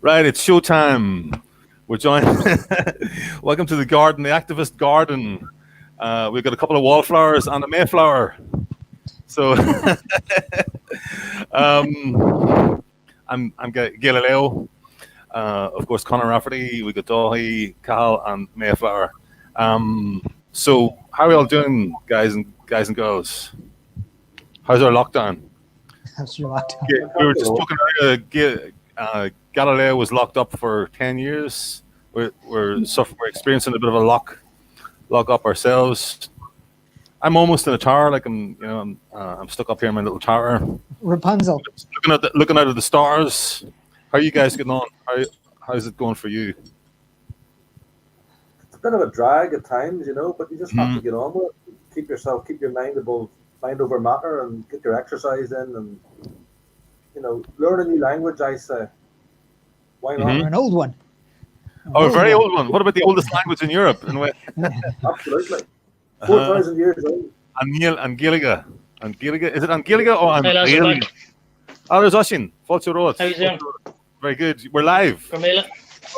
Right, it's showtime. We're joined. Welcome to the garden, the activist garden. We've got a couple of wallflowers and a mayflower. So, I'm Galileo. Of course, Conor, Rafferty. We got Guthanna, Cal, and Mayflower. So, how are we all doing, guys and girls? How's our lockdown? How's your lockdown? We were just talking earlier. Galileo was locked up for 10 years. We're experiencing a bit of a lock up ourselves. I'm almost in a tower, like I'm stuck up here in my little tower. Rapunzel. Looking out of the stars. How are you guys getting on? How's it going for you? It's a bit of a drag at times, but you just have to get on with it. Keep your mind over matter, and get your exercise in, and learn a new language. I say, why not? Or an old one. A very old one. What about the oldest language in Europe? Absolutely. 4,000 years old. Angeligh. Is it Angeligh or Angeligh? Oh, there's Oshin. Fulcher Road. How you doing? Very good. We're live. Carmela.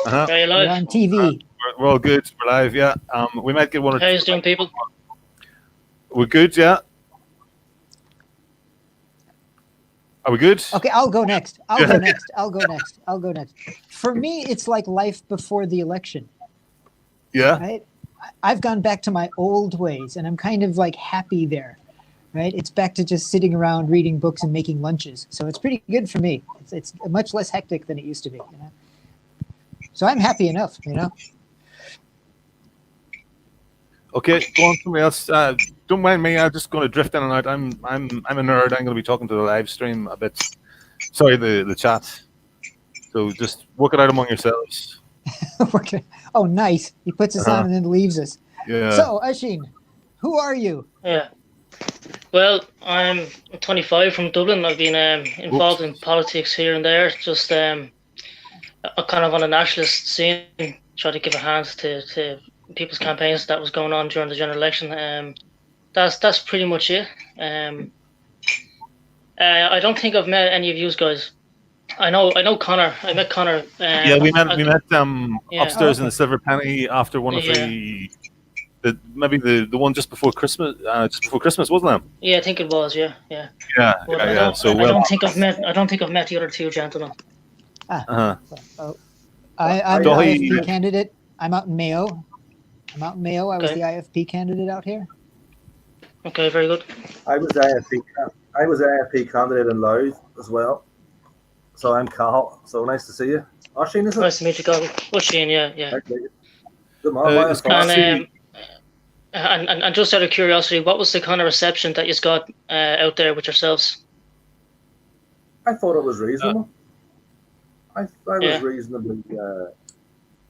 Are you live? We're on TV. We're all good. We're live, yeah. We might get one or two. How you doing, people? We're good, yeah. Are we good? Okay, I'll go next. I'll go next. For me, it's like life before the election. Yeah. Right? I've gone back to my old ways, and I'm kind of like happy there. Right? It's back to just sitting around reading books and making lunches. So it's pretty good for me. It's much less hectic than it used to be. So I'm happy enough. Okay, go on, somebody else. Don't mind me. I'm just going to drift in and out. I'm a nerd. I'm going to be talking to the live stream a bit. Sorry, the chat. So just work it out among yourselves. Oh, nice. He puts us on and then leaves us. Yeah. So, Ashin, who are you? Yeah. Well, I'm 25 from Dublin. I've been involved in politics here and there. Just kind of on a nationalist scene. Try to give a hand to people's campaigns that was going on during the general election. That's pretty much it. I don't think I've met any of you guys. I know Conor. I met Conor. Yeah, we met upstairs in the Silver Penny after one of the one just before Christmas. Wasn't it? Yeah, I think it was. Yeah. So I don't think I've met the other two gentlemen. I'm an IFP candidate. I'm out in Mayo. I was the IFP candidate out here. Okay, very good. I was IFP candidate in Louth as well. So I'm Cal. So nice to see you. Oshin, is it? Nice to meet you, Cal. Oshin, yeah. Good man. And just out of curiosity, what was the kind of reception that you got out there with yourselves? I thought it was reasonable. I was reasonably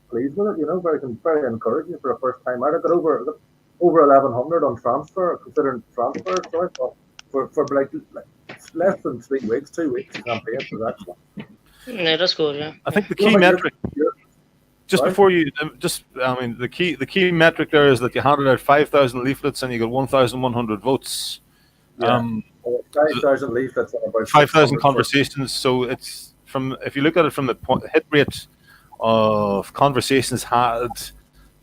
pleased with it. Very encouraging for a first time out. I got over 1,100 on transfer, considering transfer. So I thought for like less than 3 weeks, 2 weeks campaign was excellent. Yeah, that's good. Yeah. I think the key metric. The key metric there is that you handed out 5,000 leaflets and you got 1,100 votes. 5,000 leaflets and about 5,000 conversations. So it's if you look at it from the hit rate of conversations had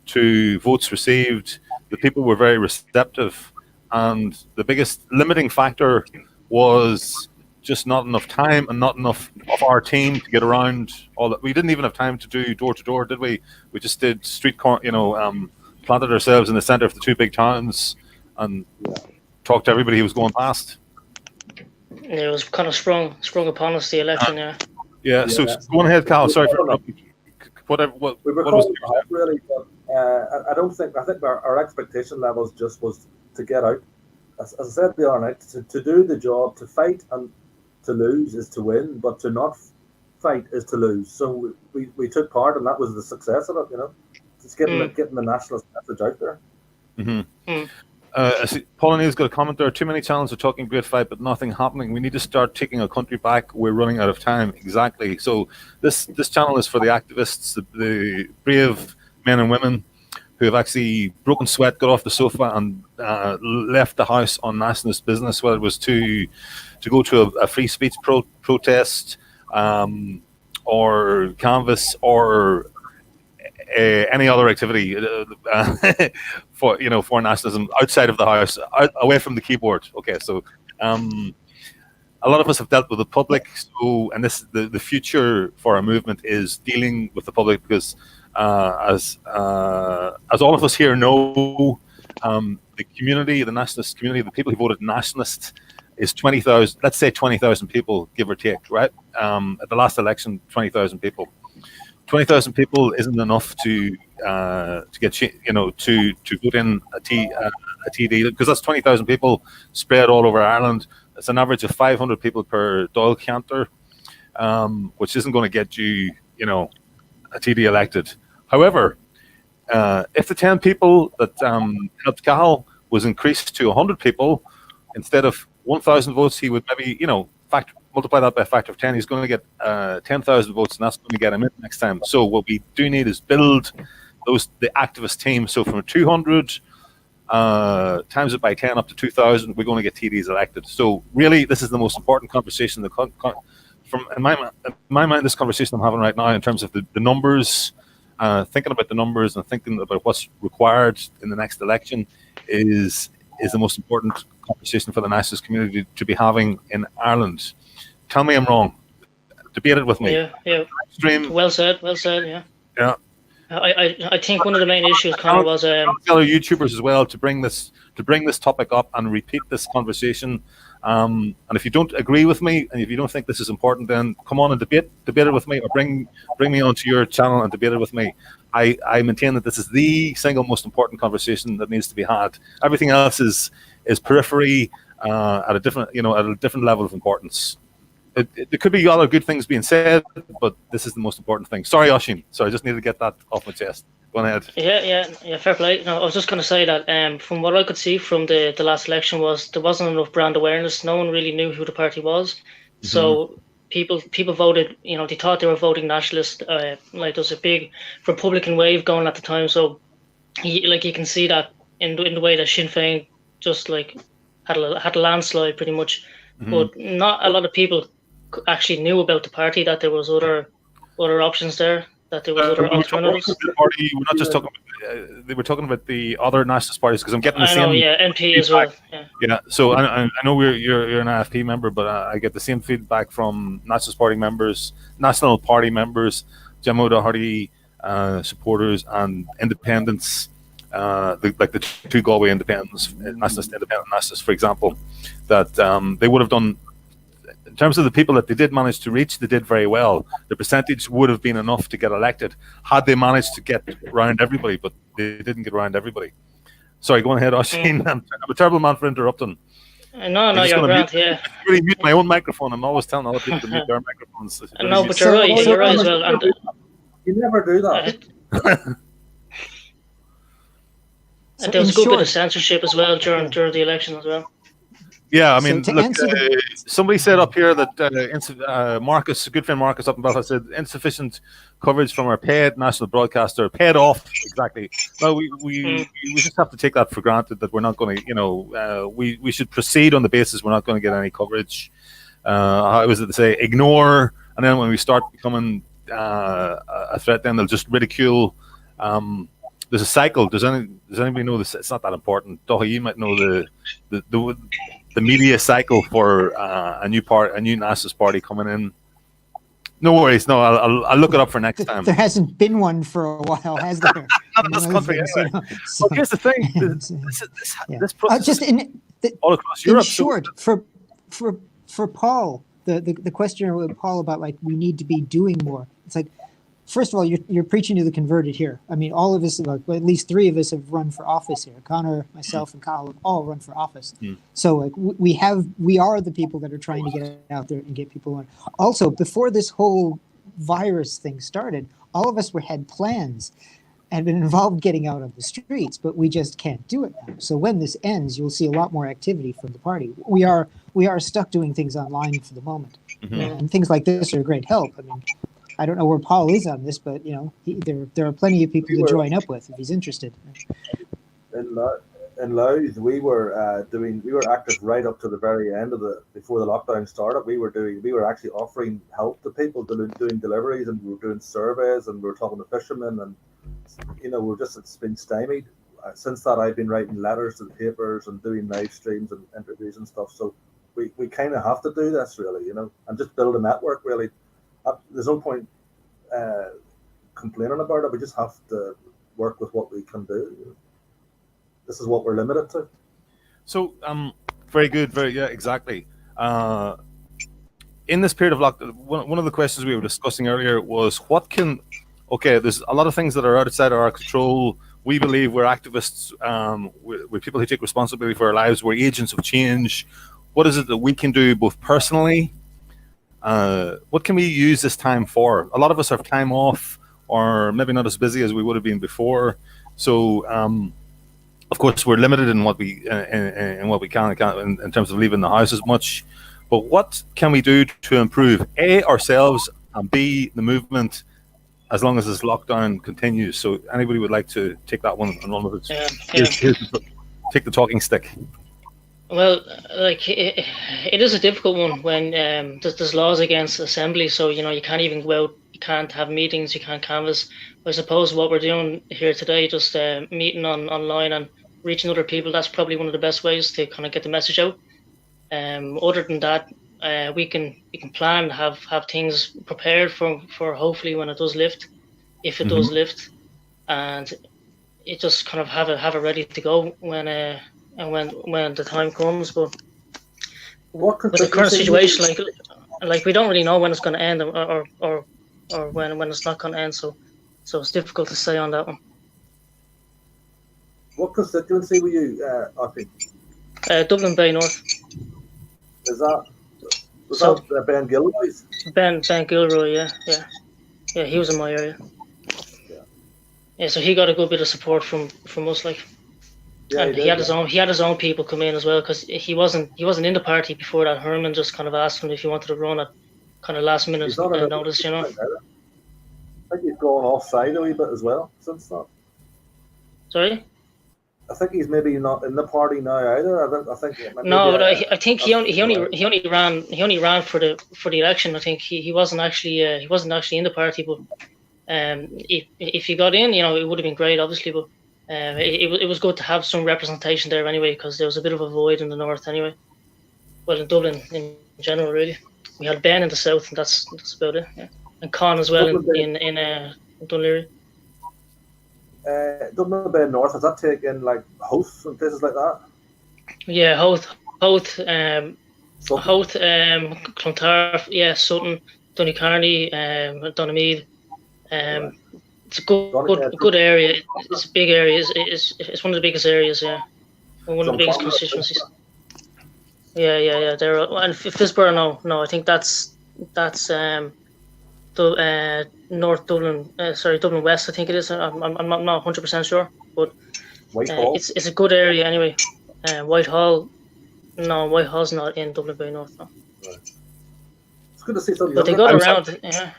to votes received, the people were very receptive, and the biggest limiting factor was just not enough time and not enough of our team to get around all that. We didn't even have time to do door to door, did we? We just did street corner, planted ourselves in the center of the 2 big towns and talked to everybody who was going past. Yeah, it was kind of sprung upon us, the election. Yeah. So go on ahead, Cal. Sorry for interrupting. What was really? I think our expectation levels just was to get out. As I said the other night, to do the job, to fight and to lose is to win, but to not fight is to lose. So we took part, and that was the success of it. Just getting the nationalist message out there. Mm-hmm. I see Paul O'Neill's got a comment there. Too many channels are talking great fight, but nothing happening. We need to start taking our country back. We're running out of time. Exactly. So this channel is for the activists, the brave men and women who have actually broken sweat, got off the sofa, and left the house on nationalist business, whether it was to go to a free speech protest, or canvas or any other activity for nationalism outside of the house, away from the keyboard. Okay, so a lot of us have dealt with the public, and the future for our movement is dealing with the public, because as all of us here know, the community, the nationalist community, the people who voted nationalist is 20,000. Let's say 20,000 people, give or take, right? At the last election, 20,000 people. 20,000 people isn't enough to get to vote in a TD, because that's 20,000 people spread all over Ireland. It's an average of 500 people per Dáil cantor, which isn't going to get you, a TD elected. However, if the 10 people that helped Cahill was increased to 100 people, instead of 1,000 votes, he would maybe, multiply that by a factor of 10. He's going to get 10,000 votes, and that's going to get him in next time. So what we do need is build the activist team. So from 200 times it by 10 up to 2,000, we're going to get TDs elected. So really, this is the most important conversation. In my mind, this conversation I'm having right now, in terms of the numbers, thinking about the numbers and thinking about what's required in the next election, is the most important conversation for the nationalist community to be having in Ireland. Tell me I'm wrong. Debate it with me. Yeah. Stream. Well said. Yeah. Yeah. I think one of the main issues, Conor, was other YouTubers as well to bring this topic up and repeat this conversation. And if you don't agree with me, and if you don't think this is important, then come on and debate it with me, or bring me onto your channel and debate it with me. I maintain that this is the single most important conversation that needs to be had. Everything else is periphery at a different level of importance. There could be other good things being said, but this is the most important thing. Sorry, Oisín. So I just need to get that off my chest. Go on ahead. Yeah. Fair play. No, I was just going to say that from what I could see from the last election, was there wasn't enough brand awareness. No one really knew who the party was. Mm-hmm. So people voted. They thought they were voting nationalist. There was a big Republican wave going at the time. So you can see that in the way that Sinn Féin just had a landslide pretty much. Mm-hmm. But not a lot of people actually knew about the party, that there was other options there, that there was other alternatives. We're not just talking about, they were talking about the other nationalist parties, because I'm getting the same. NP as well. Yeah. So I know you're an IFP member, but I get the same feedback from National Party members, Jim O'Doherty supporters, and independents, the two Galway independents, independent nationalists, for example, that they would have done. In terms of the people that they did manage to reach, they did very well. The percentage would have been enough to get elected had they managed to get around everybody, but they didn't get around everybody. Sorry, go on ahead, Oisín. I'm a terrible man for interrupting. No, you're grand, yeah. I really mute my own microphone. I'm always telling other people to mute their microphones. No, but you're right. You're right as well. And, you never do that. And there was a good bit of censorship as well during the election as well. Yeah, I mean, look, somebody said up here that Marcus, a good friend Marcus up in Belfast, said insufficient coverage from our paid national broadcaster, paid off, exactly. Well, we just have to take that for granted, that we're not going to, we should proceed on the basis we're not going to get any coverage. How was it to say, ignore, and then when we start becoming a threat, then they'll just ridicule. There's a cycle. Does anybody know this? It's not that important. Doha, you might know the media cycle for a new nationalist party coming in. No worries. No, I'll look it up for next time. There hasn't been one for a while, has there? Not in this country, anyway. Well, here's the thing. This process just all across Europe. In short, for Paul, the question with Paul about we need to be doing more. It's first of all, you're preaching to the converted here. I mean, all of us, at least three of us, have run for office here. Conor, myself, and Kyle have all run for office. So we are the people that are trying to get out there and get people on. Also, before this whole virus thing started, all of us had plans and been involved getting out on the streets, but we just can't do it now. So when this ends, you'll see a lot more activity from the party. We are stuck doing things online for the moment, and things like this are a great help. I mean, I don't know where Paul is on this, but there are plenty of people to join up with if he's interested. In in Louth, we were active right up to the very end of before the lockdown started. We were actually offering help to people, doing deliveries, and we were doing surveys, and we were talking to fishermen, and it's been stymied. Since that, I've been writing letters to the papers and doing live streams and interviews and stuff. So we kind of have to do this, really, and just build a network, really. There's no point complaining about it. We just have to work with what we can do. This is what we're limited to. So, very good. Yeah, exactly. In this period of lockdown, one of the questions we were discussing earlier was there's a lot of things that are outside of our control. We believe we're activists, we're people who take responsibility for our lives, we're agents of change. What is it that we can do both personally? What can we use this time for? A lot of us have time off, or maybe not as busy as we would have been before. So, of course, we're limited in what we can in terms of leaving the house as much. But what can we do to improve A, ourselves, and B, the movement, as long as this lockdown continues? So, anybody would like to take that one and run with it? Take the talking stick. Well, it is a difficult one when there's laws against assembly, so you can't even go out, you can't have meetings, you can't canvass. I suppose what we're doing here today, just meeting online and reaching other people, that's probably one of the best ways to kind of get the message out. Other than that, we can plan, have things prepared for hopefully when it does lift, if it does lift, and it just kind of have it ready to go when the time comes. But with the current situation, like we don't really know when it's going to end or when it's not going to end, so it's difficult to say on that one. What constituency were you, Archie? Dublin Bay North. Was that Ben Gilroy's? Ben Gilroy, yeah, he was in my area. Yeah, so he got a good bit of support from us, like. Yeah, and he had his own people come in as well, because he wasn't in the party before that. Herman just kind of asked him if he wanted to run at kind of last minute notice, I think he's gone offside a wee bit as well since that. Sorry? I think he's maybe not in the party now either. I think he only ran for the election. I think he wasn't actually in the party, but if he got in, it would have been great, obviously, but. It was good to have some representation there anyway, because there was a bit of a void in the north anyway. Well, in Dublin in general, really. We had Ben in the south, and that's about it. Yeah. And Con as well in Dunleary. Dublin Bay North, has that taken like Howth and places like that? Yeah, Howth, Clontarf, yeah, Sutton, Donecarney, Donamead. It's a good area. It's a big area. It's one of the biggest areas. Yeah, one of the biggest constituencies. Yeah. And Fisborough, no. I think that's North Dublin. Dublin West. I think it is. I'm not 100% sure, but it's a good area anyway. Whitehall, no, Whitehall's not in Dublin Bay North. No. Right. It's good to see something. But they got around. Yeah.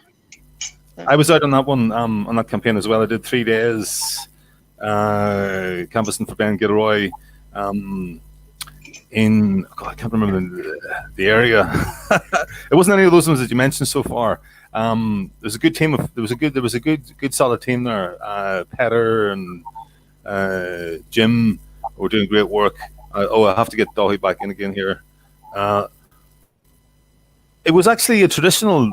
I was out on that one, on that campaign as well. I did 3 days canvassing for Ben Gilroy in, I can't remember the area. It wasn't any of those ones that you mentioned so far. There was a good team there was a good solid team there. Petter and Jim were doing great work. I have to get Dahi back in again here. It was actually a traditional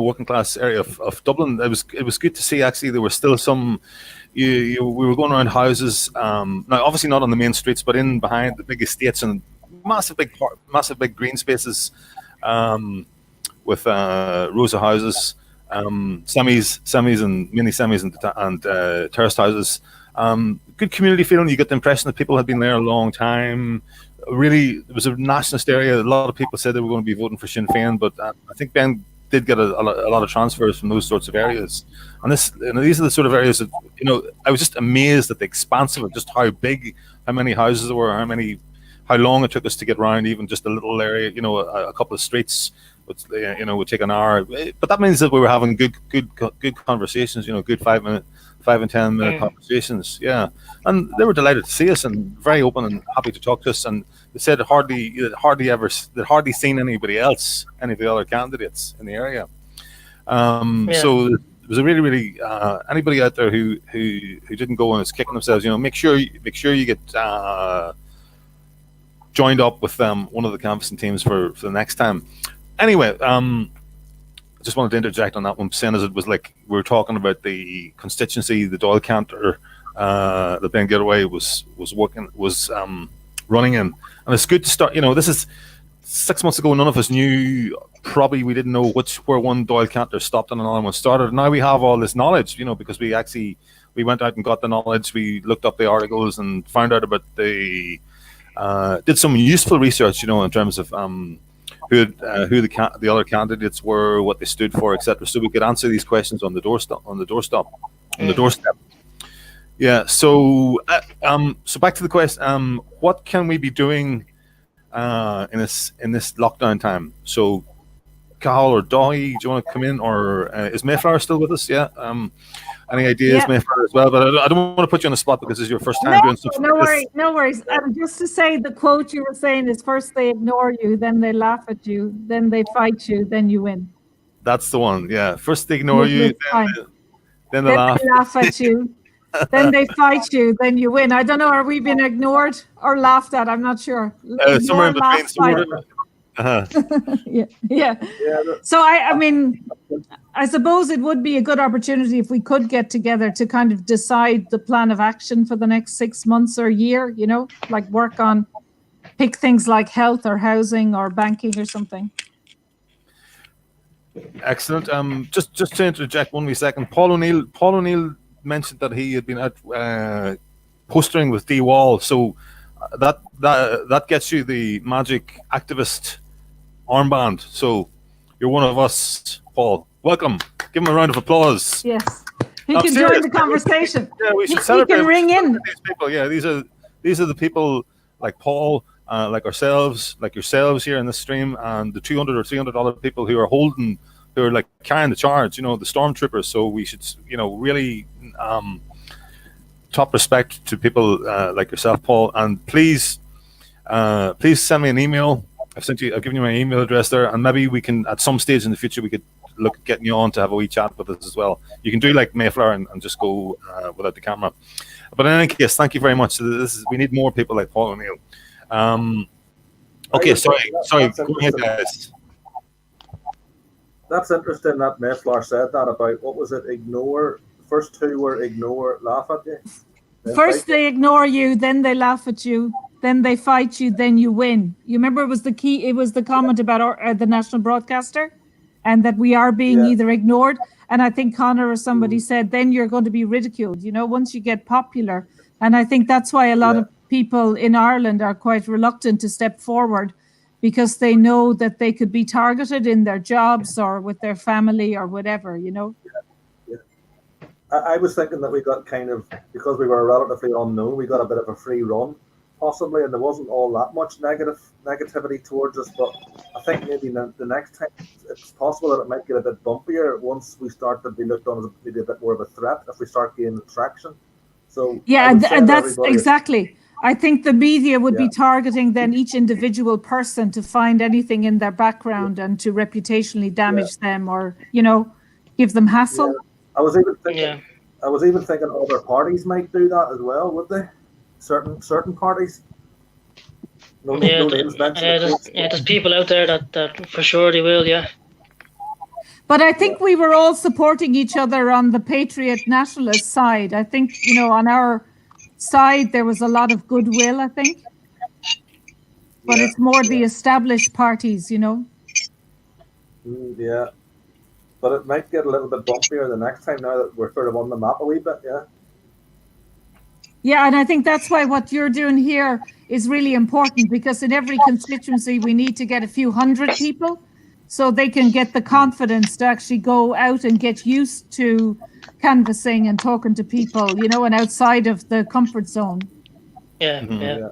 working class area of Dublin. It was good to see. Actually, there were still some. We were going around houses. Now, obviously not on the main streets, but in behind the big estates and massive big green spaces, with rows of houses, semis and mini semis and terraced houses. Good community feeling. You get the impression that people had been there a long time. Really, it was a nationalist area. A lot of people said they were going to be voting for Sinn Féin, but I think Ben did get a lot of transfers from those sorts of areas. And these are the sort of areas that, I was just amazed at the expanse of it, just how big, how many houses there were, how long it took us to get around even just a little area, a couple of streets, would take an hour. But that means that we were having good conversations, good 5 minute 5 and 10 minute conversations. Yeah, and they were delighted to see us and very open and happy to talk to us. And they said they'd hardly seen anybody else, any of the other candidates in the area. So it was a really anybody out there who didn't go and is kicking themselves. Make sure you get joined up with one of the canvassing teams for the next time. Anyway, I just wanted to interject on that one, saying as it was like we were talking about the constituency, the Dáil Cantor that Ben Gearóid was running in, and it's good to start. This is 6 months ago. None of us knew. Probably we didn't know where one Dáil Cantor stopped and another one started. Now we have all this knowledge, because we went out and got the knowledge. We looked up the articles and found out about did some useful research, in terms of who the other candidates were, what they stood for, etc. So we could answer these questions on the doorstep. Yeah. So back to the question. What can we be doing in this lockdown time? So, Cathal or Dahi, do you want to come in, or is Mayflower still with us? Yeah. Any ideas, Mayflower, as well? But I don't want to put you on the spot because this is your first time doing something. No worries. Just to say, the quote you were saying is: first they ignore you, then they laugh at you, then they fight you, then you win. That's the one. Yeah. First they ignore you, then they laugh at you, then they fight you, then you win. I don't know. Are we being ignored or laughed at? I'm not sure. Somewhere in between. Yeah. So I mean, I suppose it would be a good opportunity if we could get together to kind of decide the plan of action for the next 6 months or year, like pick things like health or housing or banking or something. Excellent. Just to interject 1 wee second, Paul O'Neill mentioned that he had been out postering with D Wall, so that gets you the magic activist armband. So you're one of us, Paul. Welcome. Give him a round of applause. Yes, he can join the conversation. Yeah, we should celebrate. He can ring in. These people. Yeah, these are the people like Paul, like ourselves, like yourselves here in this stream, and the 200 or 300 other people who are like carrying the charge. The stormtroopers. So we should, really top respect to people like yourself, Paul. And please send me an email. I've given you my email address there, and maybe we can, at some stage in the future, we could look at getting you on to have a wee chat with us as well. You can do like Mayflower and just go without the camera. But in any case, thank you very much. We need more people like Paul O'Neill. Okay, sorry. Go ahead, guys. That's interesting that Mayflower said that about, what was it, ignore. First two were ignore, laugh at you. First they ignore you, then they laugh at you, then they fight you, then you win. You remember it was the comment about the national broadcaster, and that we are being either ignored. And I think Conor or somebody said, then you're going to be ridiculed, once you get popular. And I think that's why a lot of people in Ireland are quite reluctant to step forward, because they know that they could be targeted in their jobs or with their family or whatever, I was thinking that we got kind of, because we were relatively unknown, we got a bit of a free run, possibly, and there wasn't all that much negativity towards us. But I think maybe the next time it's possible that it might get a bit bumpier once we start to be looked on as maybe a bit more of a threat if we start gaining traction. So and that's exactly. I think the media would be targeting then each individual person to find anything in their background and to reputationally damage them or, give them hassle. Yeah. I was even thinking other parties might do that as well, would they? Certain parties. No names mentioned. There's people out there that for sure they will, yeah. But I think we were all supporting each other on the patriot nationalist side. I think, on our side there was a lot of goodwill, I think. But it's more the established parties, Yeah. But it might get a little bit bumpier the next time now that we're sort of on the map a wee bit, yeah. Yeah, and I think that's why what you're doing here is really important, because in every constituency we need to get a few hundred people so they can get the confidence to actually go out and get used to canvassing and talking to people, and outside of the comfort zone. Yeah.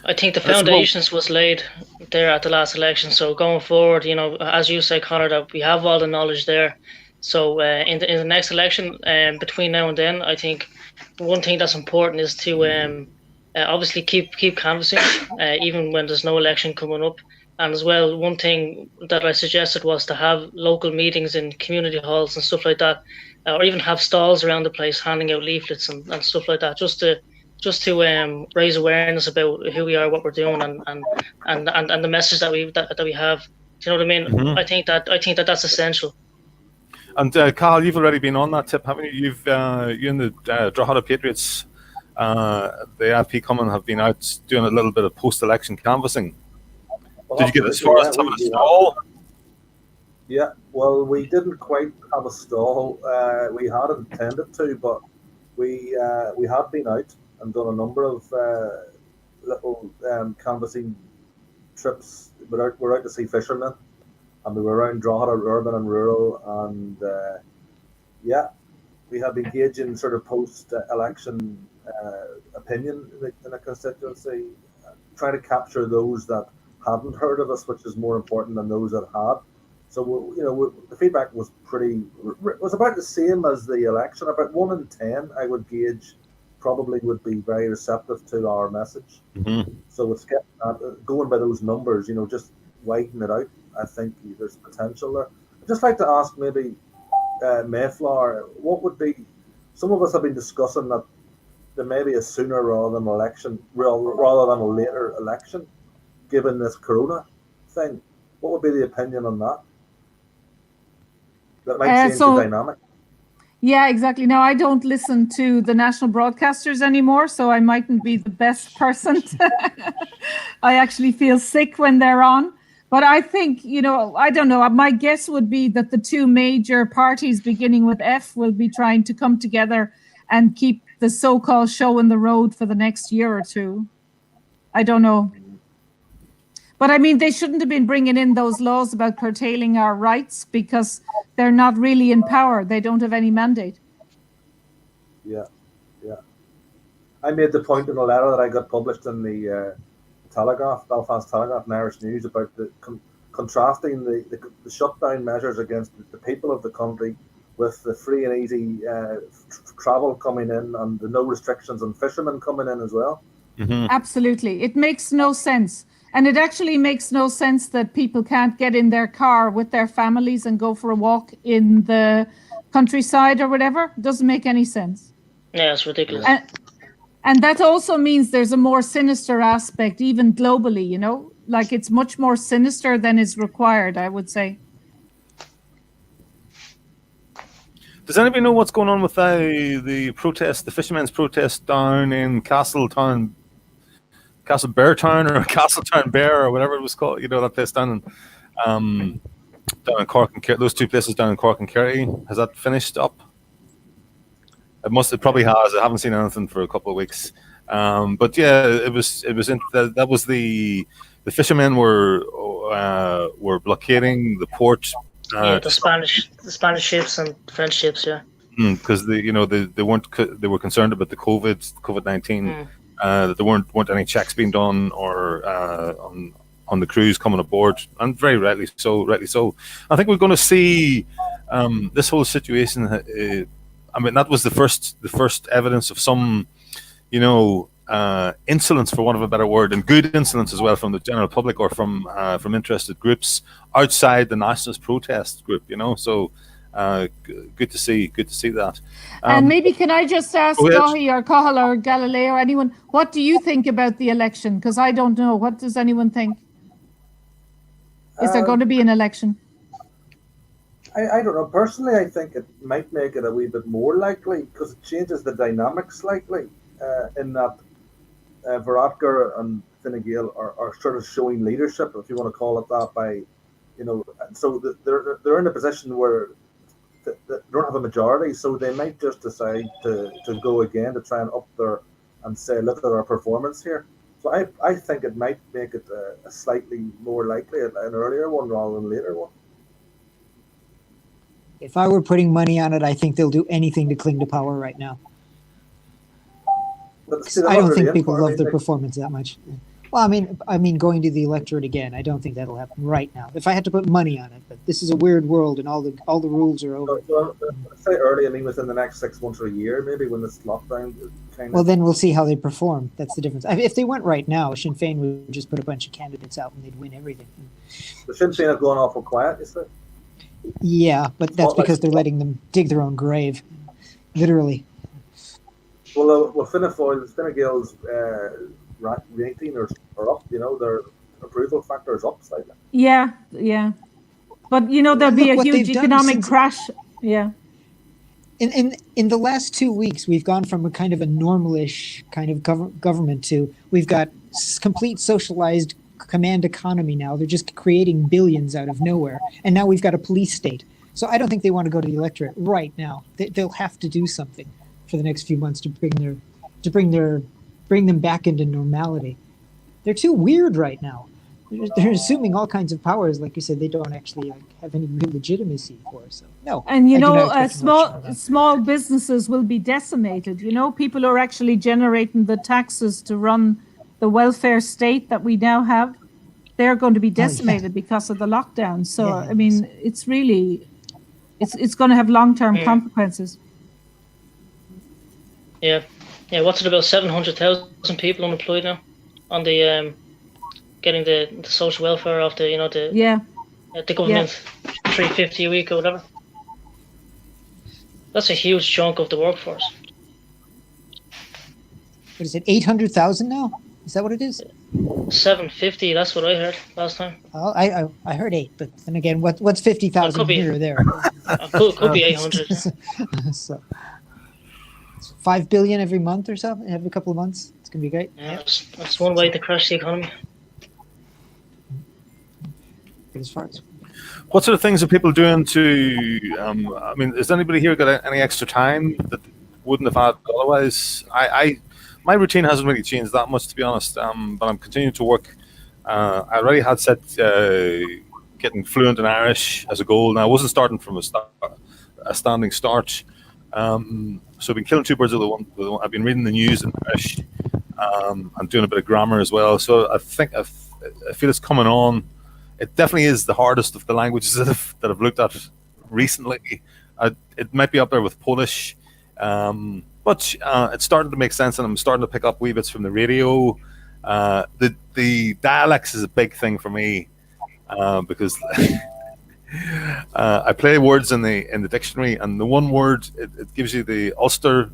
I think the foundations was laid there at the last election. So going forward, as you say, Conor, that we have all the knowledge there. So in the next election, between now and then, I think one thing that's important is to obviously keep canvassing, even when there's no election coming up. And as well, one thing that I suggested was to have local meetings in community halls and stuff like that, or even have stalls around the place handing out leaflets and stuff like that, just to raise awareness about who we are, what we're doing, and the message that we have. Do you know what I mean? Mhm. I think that's essential. And Carl, you've already been on that tip, haven't you? You and the Drogheda Patriots, the AFP Common, have been out doing a little bit of post-election canvassing. Did you get as far as having a stall? Yeah, well, we didn't quite have a stall. We had intended to, but we had been out and done a number of little canvassing trips. We're out to see fishermen, and we were around Drogheda, urban and rural, and we have engaged in sort of post-election opinion in the constituency, trying to capture those that hadn't heard of us, which is more important than those that had. So the feedback was about the same as the election. About 1 in 10, I would gauge, probably would be very receptive to our message. Mm-hmm. So it's going by those numbers, just widen it out. I think there's potential there. I'd just like to ask maybe Mayflower, what would be? Some of us have been discussing that there may be a sooner rather than a later election, given this corona thing. What would be the opinion on that? That might change the dynamic. Yeah, exactly. Now, I don't listen to the national broadcasters anymore, so I mightn't be the best person. I actually feel sick when they're on. But I think, I don't know. My guess would be that the two major parties beginning with F will be trying to come together and keep the so-called show on the road for the next year or two. I don't know. But I mean, they shouldn't have been bringing in those laws about curtailing our rights because they're not really in power. They don't have any mandate. Yeah. I made the point in a letter that I got published in the Belfast Telegraph and Irish News about the contrasting the shutdown measures against the people of the country with the free and easy travel coming in and the no restrictions on fishermen coming in as well. Mm-hmm. Absolutely. It makes no sense. And it actually makes no sense that people can't get in their car with their families and go for a walk in the countryside or whatever. It doesn't make any sense. Yeah, it's ridiculous. And that also means there's a more sinister aspect, even globally, like it's much more sinister than is required, I would say. Does anybody know what's going on with the protest, the fishermen's protest down in Castletown or Castletown Bear or whatever it was called? That place down in Cork and Kerry, those two places down in Cork and Kerry. Has that finished up? It probably has. I haven't seen anything for a couple of weeks. But yeah, that was the fishermen were blockading the port. The Spanish ships and French ships, yeah. Because they were concerned about the COVID-19. That there weren't any checks being done or on the crews coming aboard, and very rightly so. I think we're going to see this whole situation. That was the first evidence of some, insolence, for want of a better word, and good insolence as well from the general public or from interested groups outside the nationalist protest group. So. Good to see that. And maybe can I just ask Dahi or Cahill or Galileo or anyone, what do you think about the election? Because I don't know. What does anyone think? Is there going to be an election? I don't know. Personally, I think it might make it a wee bit more likely because it changes the dynamic slightly in that Varadkar and Fine Gael are sort of showing leadership, if you want to call it that, by, so they're in a position where they don't have a majority, so they might just decide to go again to try and up and say, look at our performance here. So I think it might make it a slightly more likely an earlier one rather than a later one. If I were putting money on it, I think they'll do anything to cling to power right now. But I don't think people love their performance that much. Well, I mean, going to the electorate again. I don't think that'll happen right now. If I had to put money on it, but this is a weird world, and all the rules are over. Well, say early. I mean, within the next 6 months or a year, maybe when this lockdown kind of. Well, then we'll see how they perform. That's the difference. If they went right now, Sinn Féin would just put a bunch of candidates out and they'd win everything. The Sinn Féin have gone awful quiet, you say? Yeah, but that's because they're letting them dig their own grave, literally. Well, Fine Gael's rating are up. You know, their approval factor is up slightly. Yeah. But there'll be a huge economic crash. Yeah. In the last 2 weeks, we've gone from a kind of a normalish kind of government to we've got complete socialized command economy now. They're just creating billions out of nowhere, and now we've got a police state. So I don't think they want to go to the electorate right now. They'll have to do something for the next few months to bring them back into normality. They're too weird right now. They're assuming all kinds of powers, like you said, they don't actually have any real legitimacy for. So no. And small businesses will be decimated. People are actually generating the taxes to run the welfare state that we now have. They're going to be decimated because of the lockdown. So I mean, it's really, it's going to have long-term consequences. Yeah. What's it, about 700,000 people unemployed now on the getting the social welfare of the the government, $350 a week or whatever. That's a huge chunk of the workforce. What is it? 800,000 now? Is that what it is? 750. That's what I heard last time. Oh, I heard 8, but then again, what's 50,000 here or there? Could be 800. So 5 billion every month or so, every couple of months. It's gonna be great. Yeah, that's one way to crash the economy. As far as What sort of things are people doing to? I mean, has anybody here got any extra time that wouldn't have had otherwise? My routine hasn't really changed that much, to be honest. But I'm continuing to work. I already had set getting fluent in Irish as a goal. Now I wasn't starting from a standing start. So I've been killing two birds with one. I've been reading the news in Irish. I'm doing a bit of grammar as well. So I feel it's coming on. It definitely is the hardest of the languages that I've looked at recently. It might be up there with Polish, but it's starting to make sense, and I'm starting to pick up wee bits from the radio. The dialects is a big thing for me because I play words in the dictionary, and the one word it gives you the Ulster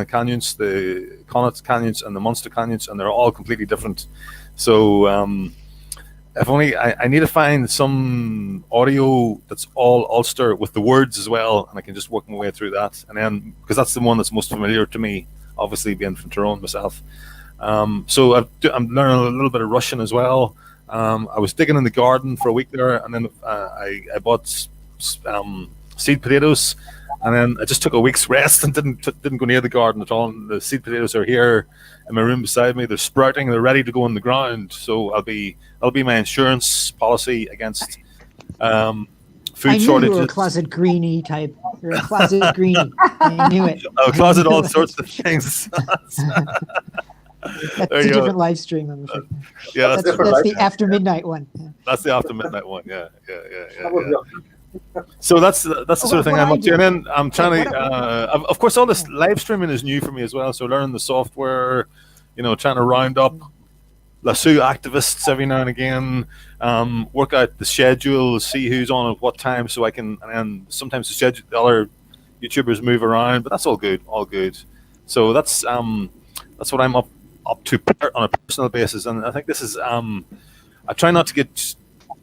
canyons, the Connacht canyons, and the Munster canyons, and they're all completely different. So if only I need to find some audio that's all Ulster with the words as well, and I can just work my way through that. And then because that's the one that's most familiar to me, obviously being from Tyrone myself. So I'm learning a little bit of Russian as well. I was digging in the garden for a week there, and then I bought seed potatoes, and then I just took a week's rest and didn't go near the garden at all. And the seed potatoes are here in my room beside me. They're sprouting. They're ready to go in the ground. So that'll be my insurance policy against food shortages. You were a closet greenie type. You're a closet greenie. I knew it. I'll closet all sorts of things. That's a different live stream, I'm afraid. Yeah, that's the after midnight one. Yeah. That's the after midnight one. Yeah. So that's the sort of thing I'm up to. And then I'm trying to, of course, all this live streaming is new for me as well. So learning the software, trying to round up Lasso activists every now and again, work out the schedule, see who's on at what time, so I can. And sometimes the other YouTubers move around, but that's all good. So that's what I'm up to on a personal basis, and I think this is I try not to get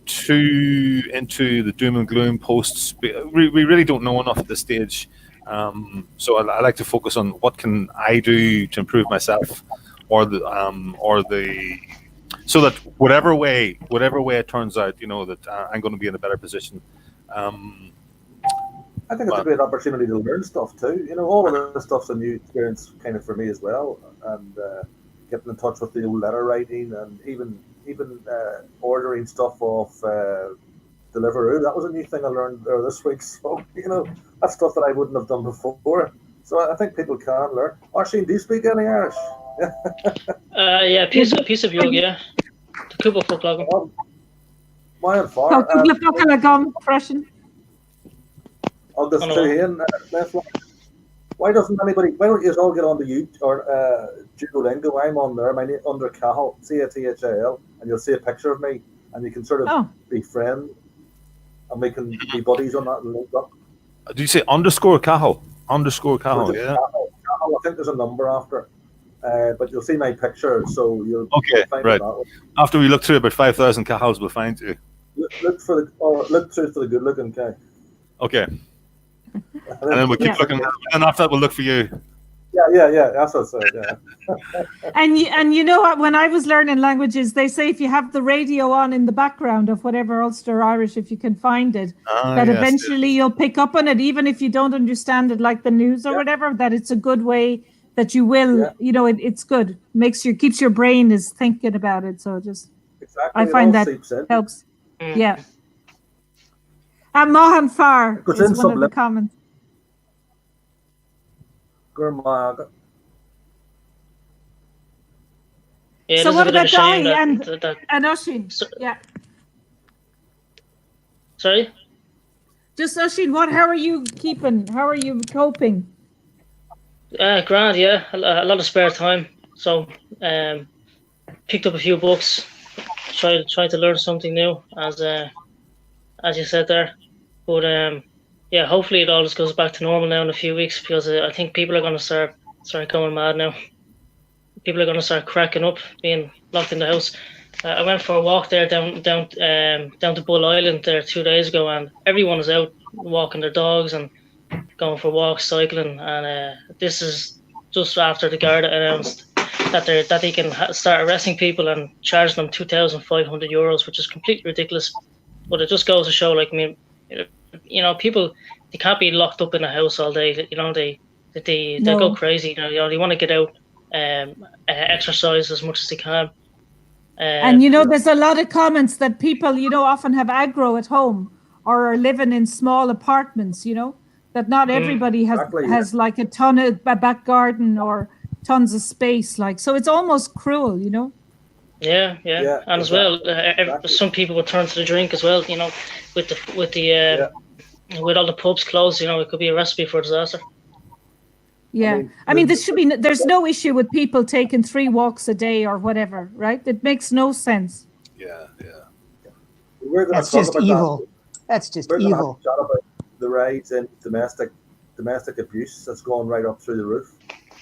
too into the doom and gloom posts. We really don't know enough at this stage, so I like to focus on what can I do to improve myself, or so that whatever way it turns out, that I'm going to be in a better position. I think it's a great opportunity to learn stuff too. All of this stuff's a new experience kind of for me as well, and getting in touch with the old letter writing, and even ordering stuff off Deliveroo. That was a new thing I learned there this week. So that's stuff that I wouldn't have done before. So I think people can learn. Oisín, do you speak any Irish? Yeah, piece of yoga, yeah. The Cuba folk logum. Mine far. I'll just say in why don't you all get on the YouTube or Duolingo? I'm on there. My name under Cahill, Cathal, and you'll see a picture of me, and you can sort of be friends, and we can be buddies on that and link up. Do you say underscore Cahill? Underscore Cahill, yeah. Cahill, I think there's a number after it, but you'll see my picture, so you'll find right. it that way. After we look through about 5,000 Cahills, we'll find you. Look through for the good-looking guy. Okay. And then we'll keep looking, and after that we'll look for you. Yeah. That's what I said. Yeah. and you know what? When I was learning languages, they say if you have the radio on in the background of whatever Ulster Irish, if you can find it, that eventually you'll pick up on it, even if you don't understand it, like the news or whatever. That it's a good way that you will. You know, it's good. Keeps your brain is thinking about it. So just I find that helps. Yeah. And Mohan Farr is one of the comments. Yeah, so what about Guy and Oisín? Yeah. Sorry? Just Oisín, how are you keeping? How are you coping? Grand, yeah. A lot of spare time. So picked up a few books, tried to learn something new, as you said there. But yeah, hopefully it all just goes back to normal now in a few weeks, because I think people are going to start going mad now. People are going to start cracking up, being locked in the house. I went for a walk there down to Bull Island there 2 days ago, and everyone is out walking their dogs and going for walks, cycling. And this is just after the Garda announced that they can start arresting people and charging them €2,500, which is completely ridiculous. But it just goes to show, like, I mean, you know, people, they can't be locked up in a house all day. You know, they go crazy. You know, they want to get out, exercise as much as they can. And you know, there's a lot of comments that people, you know, often have aggro at home or are living in small apartments. You know, that not everybody has like a ton of a back garden or tons of space. Like, so it's almost cruel, you know. Yeah, and as well, some people would turn to the drink as well. You know, with all the pubs closed, you know, it could be a recipe for disaster. Yeah, I mean there's no issue with people taking 3 walks a day or whatever, right? It makes no sense. Yeah. That's just evil. That's just evil. We're going to chat about the rise in domestic abuse that's gone right up through the roof.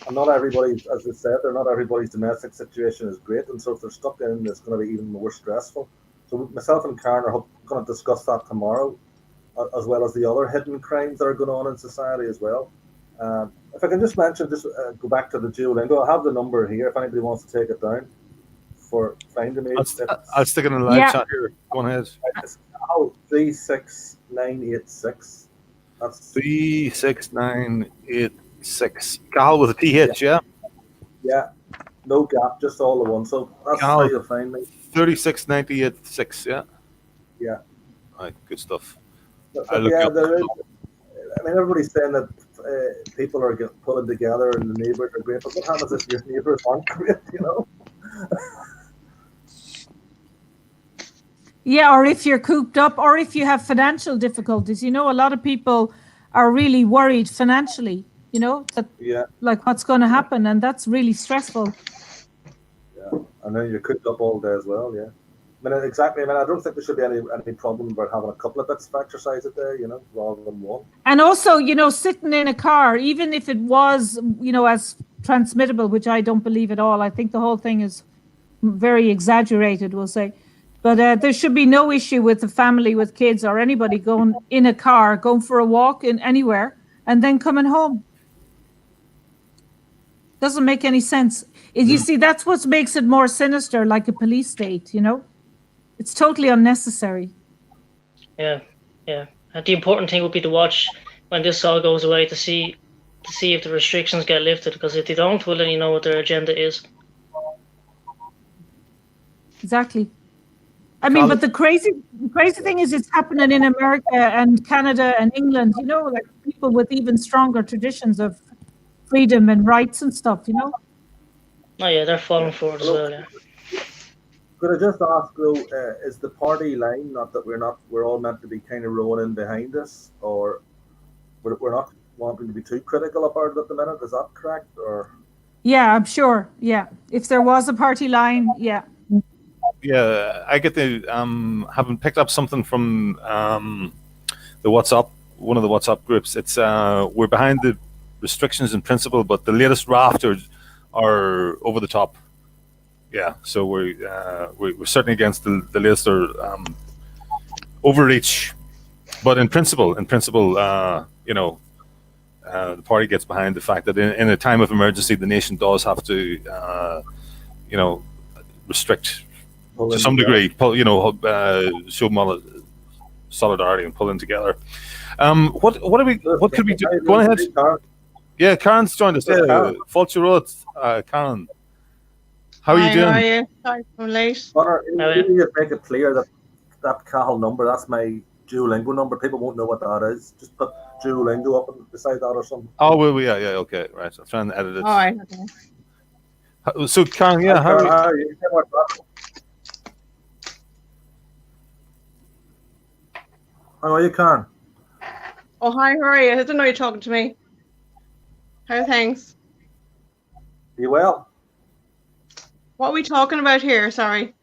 And not everybody, as we said, not everybody's domestic situation is great, and so if they're stuck in, it's going to be even more stressful. So myself and Karen are going to discuss that tomorrow, as well as the other hidden crimes that are going on in society as well. If I can just mention, go back to the Duolingo. I have the number here if anybody wants to take it down for finding me. I'll stick it in the live chat here. Go on ahead. It's 36986. That's 36986. Cal with a TH, yeah? Yeah. No gap, just all the one. So that's how you'll find me. 36986, yeah? Yeah. All right, good stuff. I mean, everybody's saying that people are pulling together and the neighbours are great, but what happens if your neighbours aren't great, you know? Yeah, or if you're cooped up, or if you have financial difficulties. You know, a lot of people are really worried financially, you know, that like what's going to happen, and that's really stressful. Yeah, and then you're cooped up all day as well, yeah. I mean, exactly. I mean, I don't think there should be any problem about having a couple of bits of exercise a day, you know, rather than one. And also, you know, sitting in a car, even if it was, you know, as transmittable, which I don't believe at all. I think the whole thing is very exaggerated, we'll say. But there should be no issue with a family with kids or anybody going in a car, going for a walk in anywhere, and then coming home. Doesn't make any sense. You see, that's what makes it more sinister, like a police state, you know? It's totally unnecessary. Yeah. And the important thing would be to watch when this all goes away to see if the restrictions get lifted, because if they don't, well, then you know what their agenda is. Exactly. I mean, but the crazy thing is it's happening in America and Canada and England, you know, like people with even stronger traditions of freedom and rights and stuff, you know. Oh yeah, they're falling for it as well. Yeah. Could I just ask though, is the party line not that we're all meant to be kind of rolling in behind us, or we're not wanting to be too critical about it at the minute? Is that correct? Or Yeah, I'm sure. Yeah, if there was a party line, yeah. Yeah, I get the having picked up something from the WhatsApp, one of the WhatsApp groups. It's we're behind the restrictions in principle, but the latest raft are over the top. Yeah, so we're certainly against the latest overreach, but in principle, you know, the party gets behind the fact that in a time of emergency, the nation does have to, you know, restrict to some degree, you know, show solidarity and pulling together. What could we do? Go ahead. Yeah, Karen's joined us. Fault your road, Karen. How are you doing? How are you? Sorry, I'm late. Conor, you just make it clear that Cahill number, that's my Duolingo number. People won't know what that is. Just put Duolingo up beside that or something. Oh, well, yeah, okay, right. I'm trying to edit it. All right, okay. So, Karen, yeah, how are you? How are you, Karen? Oh, hi, how are you? I didn't know you were talking to me. How are things? You well? What are we talking about here? Sorry.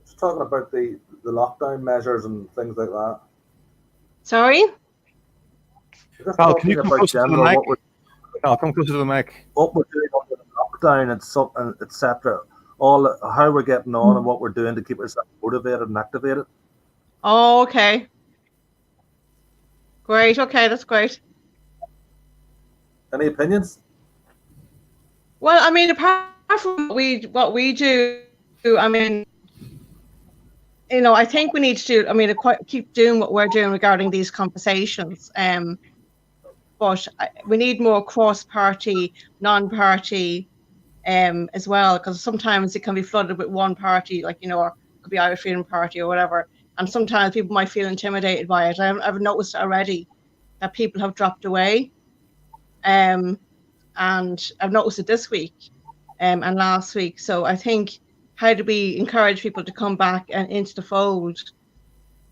Just talking about the lockdown measures and things like that. Sorry? Carl, can you come closer to the mic? Carl, come closer to the mic. What we're doing under the lockdown and something, etc. All how we're getting on and what we're doing to keep ourselves motivated and activated. Oh, okay. Great. Okay, that's great. Any opinions? Well, I mean, apart from what we do, I mean, you know, I think we need to do. I mean, keep doing what we're doing regarding these conversations. But we need more cross-party, non-party, as well, because sometimes it can be flooded with one party, like, you know, or it could be Irish Freedom Party or whatever, and sometimes people might feel intimidated by it. I've noticed already that people have dropped away, and I've noticed it this week, and last week. So I think, how do we encourage people to come back and into the fold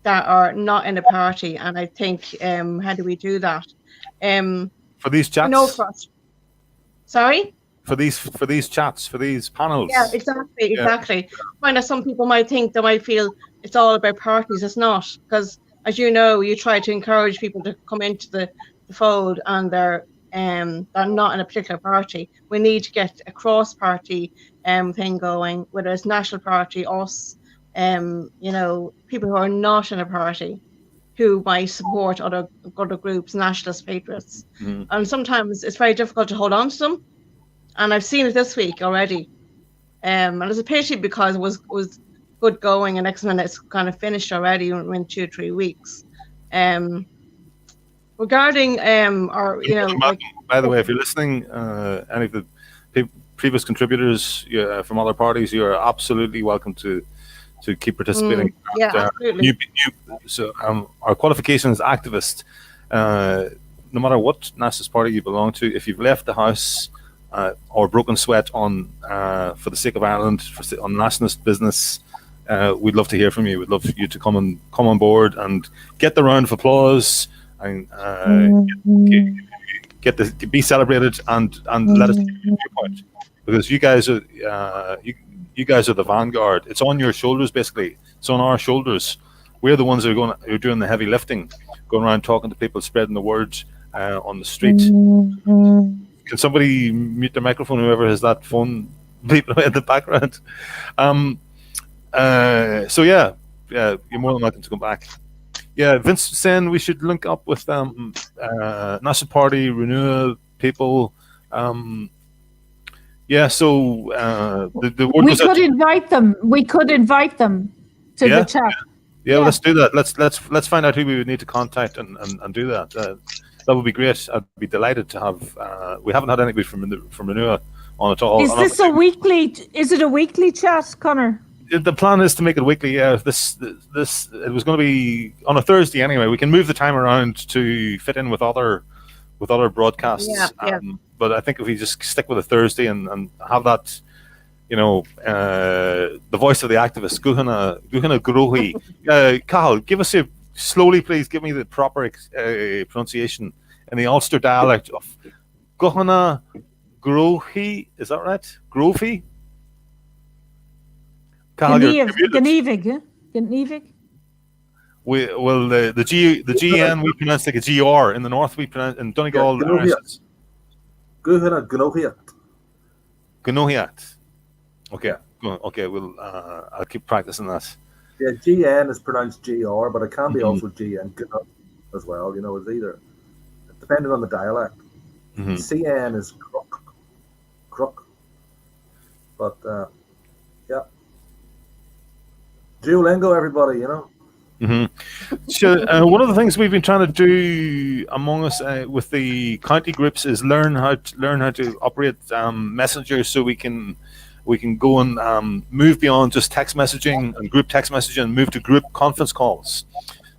that are not in a party? And I think, how do we do that? For these chats? No, sorry? For these chats, for these panels. Yeah, exactly. I find that some people might think, they might feel it's all about parties. It's not, because as you know, you try to encourage people to come into the fold, and they're not in a particular party. We need to get a cross-party thing going, whether it's National Party, us, you know, people who are not in a party, who might support other groups, nationalist patriots. Mm. And sometimes it's very difficult to hold on to them. And I've seen it this week already. And it's a pity, because it was good going, and next minute it's kind of finished already in 2 or 3 weeks. Regarding our, you know, by the way, if you're listening, any of the previous contributors from other parties, you are absolutely welcome to keep participating. Yeah, absolutely. So our qualification as activist, no matter what nationalist party you belong to, if you've left the house or broken sweat on for the sake of Ireland, on nationalist business, we'd love to hear from you. We'd love you to come on board and get the round of applause and be celebrated and let us hear your point, because you guys are you guys are the vanguard. It's on your shoulders, basically. It's on our shoulders. We're the ones who are doing the heavy lifting, going around talking to people, spreading the word on the street. Can somebody mute their microphone? Whoever has that phone beeping away in the background. So yeah, you're more than welcome to come back. Yeah, Vince saying we should link up with National Party, Renew people. Yeah, so the word we could invite them. We could invite them to the chat. Yeah, well, let's do that. Let's find out who we would need to contact and do that. That would be great. I'd be delighted to have. We haven't had anybody from Renew on at all. Is this a weekly? Is it a weekly chat, Conor? The plan is to make it weekly. Yeah, this it was going to be on a Thursday anyway. We can move the time around to fit in with other broadcasts. Yeah. but I think if we just stick with a Thursday and have that, the voice of the activist, Guthanna Gníomhaígh. Cathal, give us slowly, please, give me the proper pronunciation in the Ulster dialect of Guthanna Gníomhaígh. Is that right? Gníomhaígh? Gníomhaígh. The GN we pronounce like a GR. In the north we pronounce, in Donegal. Guthanna Gníomhaígh. Gníomhaígh. Okay. Okay. I'll keep practicing that. Yeah, GN is pronounced GR, but it can be also GN as well. It's either depending on the dialect. CN is crook. But yeah, Duolingo, everybody, So one of the things we've been trying to do among us with the county groups is learn how to operate messengers, so we can go and move beyond just text messaging and group text messaging and move to group conference calls.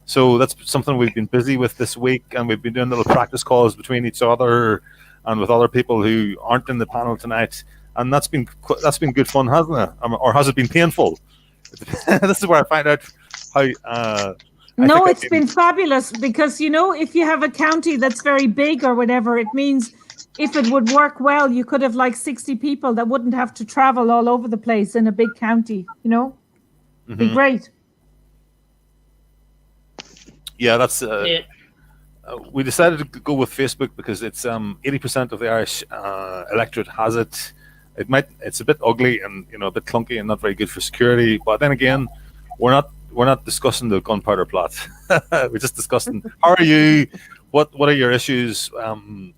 So that's something we've been busy with this week, and we've been doing little practice calls between each other and with other people who aren't in the panel tonight, and that's been good fun, hasn't it? Or has it been painful? This is where I find out how. No, it's been fabulous, because if you have a county that's very big or whatever, it means if it would work well, you could have like 60 people that wouldn't have to travel all over the place in a big county. Be great. Yeah, that's. We decided to go with Facebook because it's 80% of the Irish electorate has it. It's a bit ugly and a bit clunky and not very good for security. But then again, we're not discussing the gunpowder plot. We're just discussing how are you, what are your issues,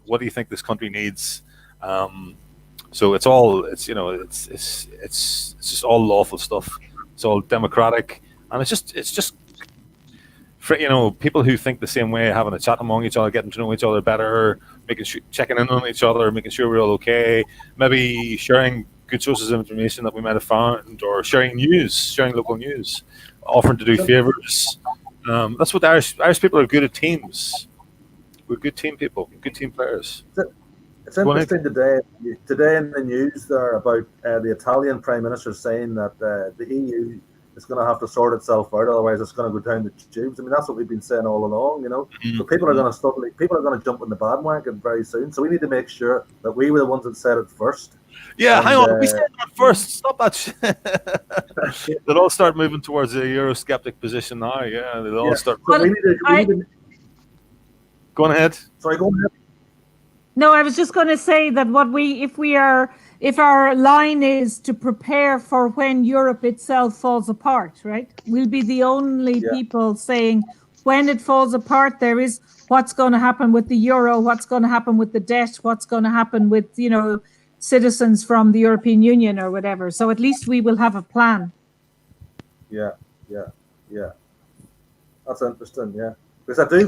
what do you think this country needs. So it's just all lawful stuff. It's all democratic, and it's just for people who think the same way, having a chat among each other, getting to know each other better, checking in on each other, making sure we're all okay, maybe sharing good sources of information that we might have found, or sharing local news, offering to do favors. That's what Irish people are good at. Teams. We're good team people, good team players. It's interesting today in the news there about the Italian Prime Minister saying that the EU is going to have to sort itself out, otherwise it's going to go down the tubes. I mean, that's what we've been saying all along, So people are going to jump in the bandwagon very soon. So we need to make sure that we were the ones that said it first. Yeah, hang on. We said that first. Stop that shit. They'll all start moving towards a Eurosceptic position now. Yeah, they'll all start. So Go on ahead. Sorry, go ahead. No, I was just going to say that if our line is to prepare for when Europe itself falls apart, right? We'll be the only people saying when it falls apart, there is what's going to happen with the euro, what's going to happen with the debt, what's going to happen with, citizens from the European Union or whatever. So at least we will have a plan. Yeah. That's interesting, yeah. Because I do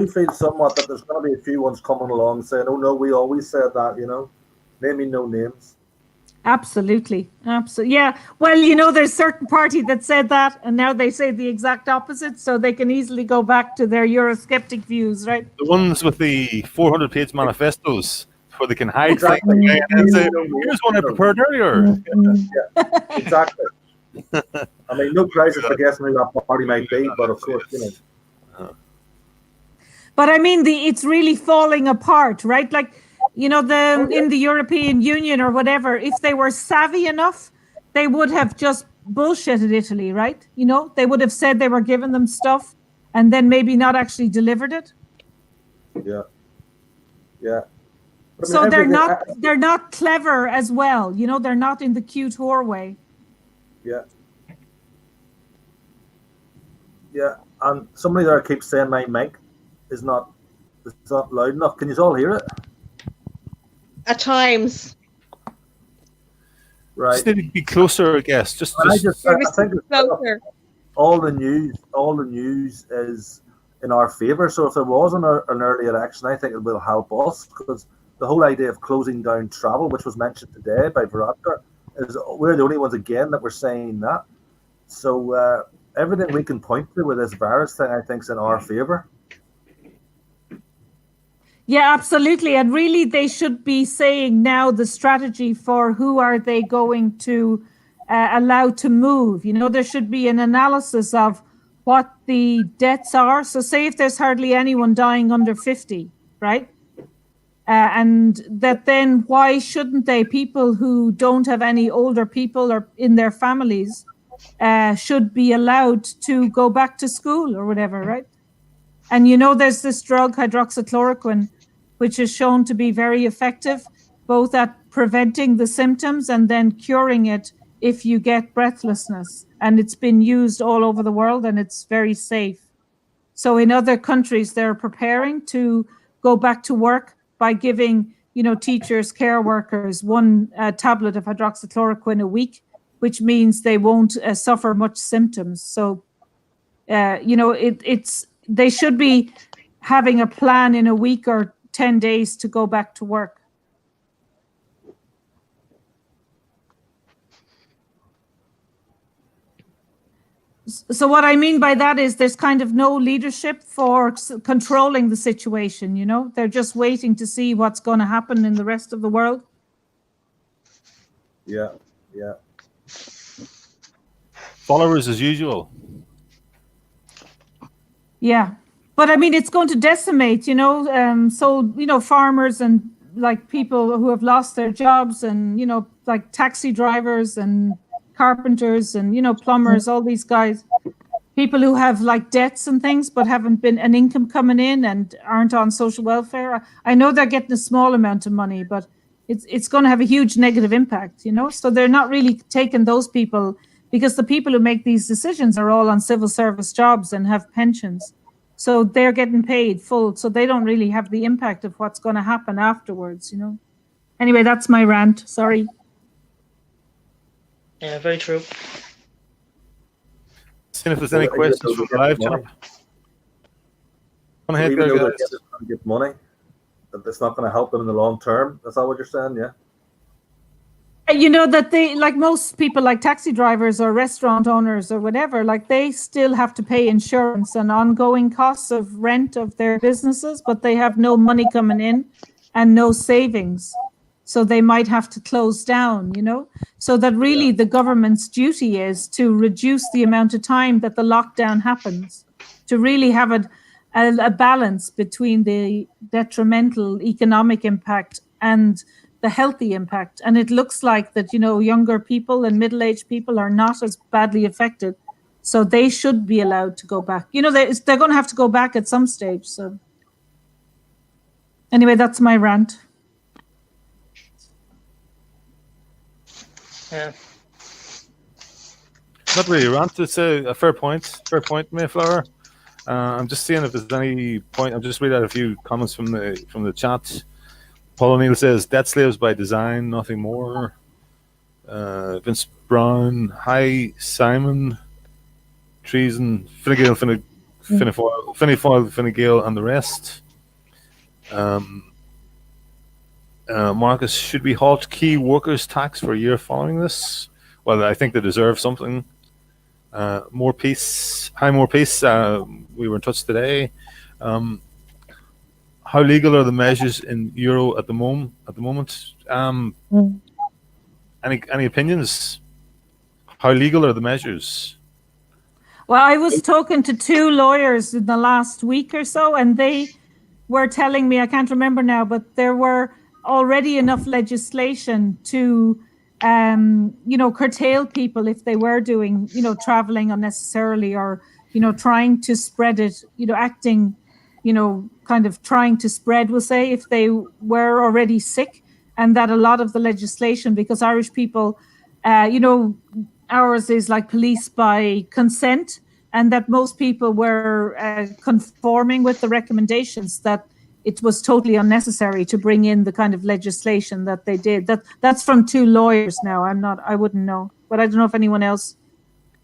feel somewhat that there's going to be a few ones coming along saying, "Oh no, we always said that," naming no names. Absolutely. Yeah. Well, there's certain party that said that, and now they say the exact opposite, so they can easily go back to their Eurosceptic views, right? The ones with the 400-page manifestos, where they can hide things and say, "Here's one I prepared earlier." Yeah, exactly. I mean, no prizes for guessing who that party might be, but of course, But I mean, it's really falling apart, right? Like, in the European Union or whatever, if they were savvy enough, they would have just bullshitted Italy, right? They would have said they were giving them stuff and then maybe not actually delivered it. Yeah. So they're not clever as well. They're not in the cute whore way. Yeah. And somebody there keeps saying my mic is not loud enough. Can you all hear it? At times. Right. Just need to be closer, I guess. I think closer. All the news is in our favour. So if there was an early election, I think it will help us, because the whole idea of closing down travel, which was mentioned today by Veronica, is we're the only ones again that were saying that. So everything we can point to with this virus thing, I think, is in our favour. Yeah, absolutely. And really, they should be saying now the strategy for who are they going to allow to move. You know, there should be an analysis of what the deaths are. So say if there's hardly anyone dying under 50, right? And that then why shouldn't they, people who don't have any older people or in their families should be allowed to go back to school or whatever, right? And you know, there's this drug, hydroxychloroquine, which is shown to be very effective, both at preventing the symptoms and then curing it if you get breathlessness. And it's been used all over the world and it's very safe. So in other countries, they're preparing to go back to work by giving, you know, teachers, care workers, one tablet of hydroxychloroquine a week, which means they won't suffer much symptoms. So, you know, they should be having a plan in a week or 10 days to go back to work. So what I mean by that is there's kind of no leadership for controlling the situation, you know? They're just waiting to see what's going to happen in the rest of the world. Yeah, yeah. Followers as usual. Yeah. But I mean, it's going to decimate, you know? So, you know, farmers and like people who have lost their jobs and, you know, like taxi drivers and carpenters and, you know, plumbers, all these guys, people who have like debts and things, but haven't been an income coming in and aren't on social welfare. I know they're getting a small amount of money, but it's going to have a huge negative impact, you know? So they're not really taking those people, because the people who make these decisions are all on civil service jobs and have pensions. So they're getting paid full. So they don't really have the impact of what's going to happen afterwards, you know? Anyway, that's my rant. Sorry. Yeah, very true. Seeing if there's any questions from the live chat. Go ahead, Even though guys. they're getting to get money, that it's not going to help them in the long term. That's that what you're saying? Yeah. You know, that they, like most people, like taxi drivers or restaurant owners or whatever, like they still have to pay insurance and ongoing costs of rent of their businesses, but they have no money coming in and no savings. So they might have to close down, you know? So that really the government's duty is to reduce the amount of time that the lockdown happens, to really have a balance between the detrimental economic impact and the healthy impact. And it looks like that, you know, younger people and middle-aged people are not as badly affected. So they should be allowed to go back. You know, they're going to have to go back at some stage. So anyway, that's my rant. Yeah. Not really a rant. It's a fair point. Fair point, Mayflower. I'm just seeing if there's any point. I'll just read out a few comments from the chat. Paul O'Neill says, "Debt slaves by design, nothing more." Vince Brown, hi Simon, Treason, Fine Gael, and the rest. Marcus, should we halt key workers' tax for a year following this? Well, I think they deserve something. More peace. Hi, more peace. We were in touch today. How legal are the measures in Euro at the moment? Any opinions? How legal are the measures? Well, I was talking to 2 lawyers in the last week or so, and they were telling me, I can't remember now, but there were already enough legislation to, you know, curtail people if they were doing, you know, traveling unnecessarily or, you know, trying to spread it, you know, acting, you know, kind of trying to spread, we'll say, if they were already sick. And that a lot of the legislation, because Irish people, you know, ours is like police by consent, and that most people were conforming with the recommendations, that it was totally unnecessary to bring in the kind of legislation that they did. That's from 2 lawyers now. I wouldn't know, but I don't know if anyone else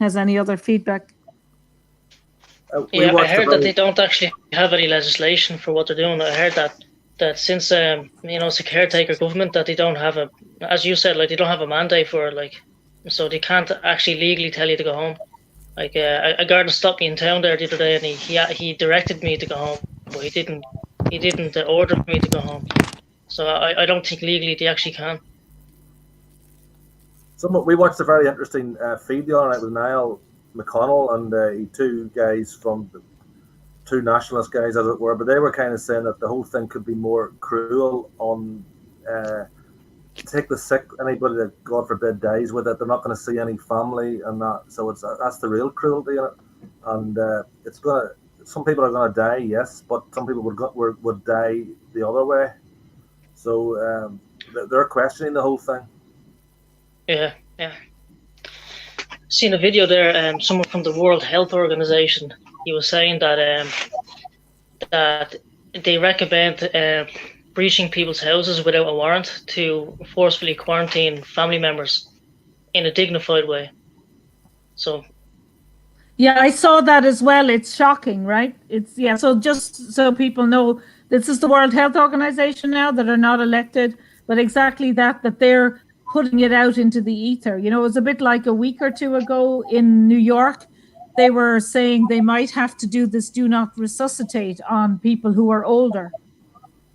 has any other feedback. Yeah, I heard that they don't actually have any legislation for what they're doing. I heard that since you know, it's a caretaker government, that they don't have a, as you said, like they don't have a mandate for it, like, so they can't actually legally tell you to go home. Like a guard stopped me in town there the other day, and he directed me to go home, but he didn't he didn't order me to go home. So I don't think legally they actually can. We watched a very interesting feed the other night with Niall McConnell and two guys from two nationalist guys, as it were, but they were kind of saying that the whole thing could be more cruel on take the sick, anybody that God forbid dies with it. They're not going to see any family and that, so that's the real cruelty in it. And it's gonna. Some people are going to die, yes, but some people would die the other way. So they're questioning the whole thing. Yeah. Seen a video there. Someone from the World Health Organization. He was saying that that they recommend breaching people's houses without a warrant to forcefully quarantine family members in a dignified way. So. Yeah, I saw that as well. It's shocking, right? So just so people know, this is the World Health Organization now that are not elected, but exactly that they're putting it out into the ether. You know, it was a bit like a week or two ago in New York. They were saying they might have to do this do not resuscitate on people who are older,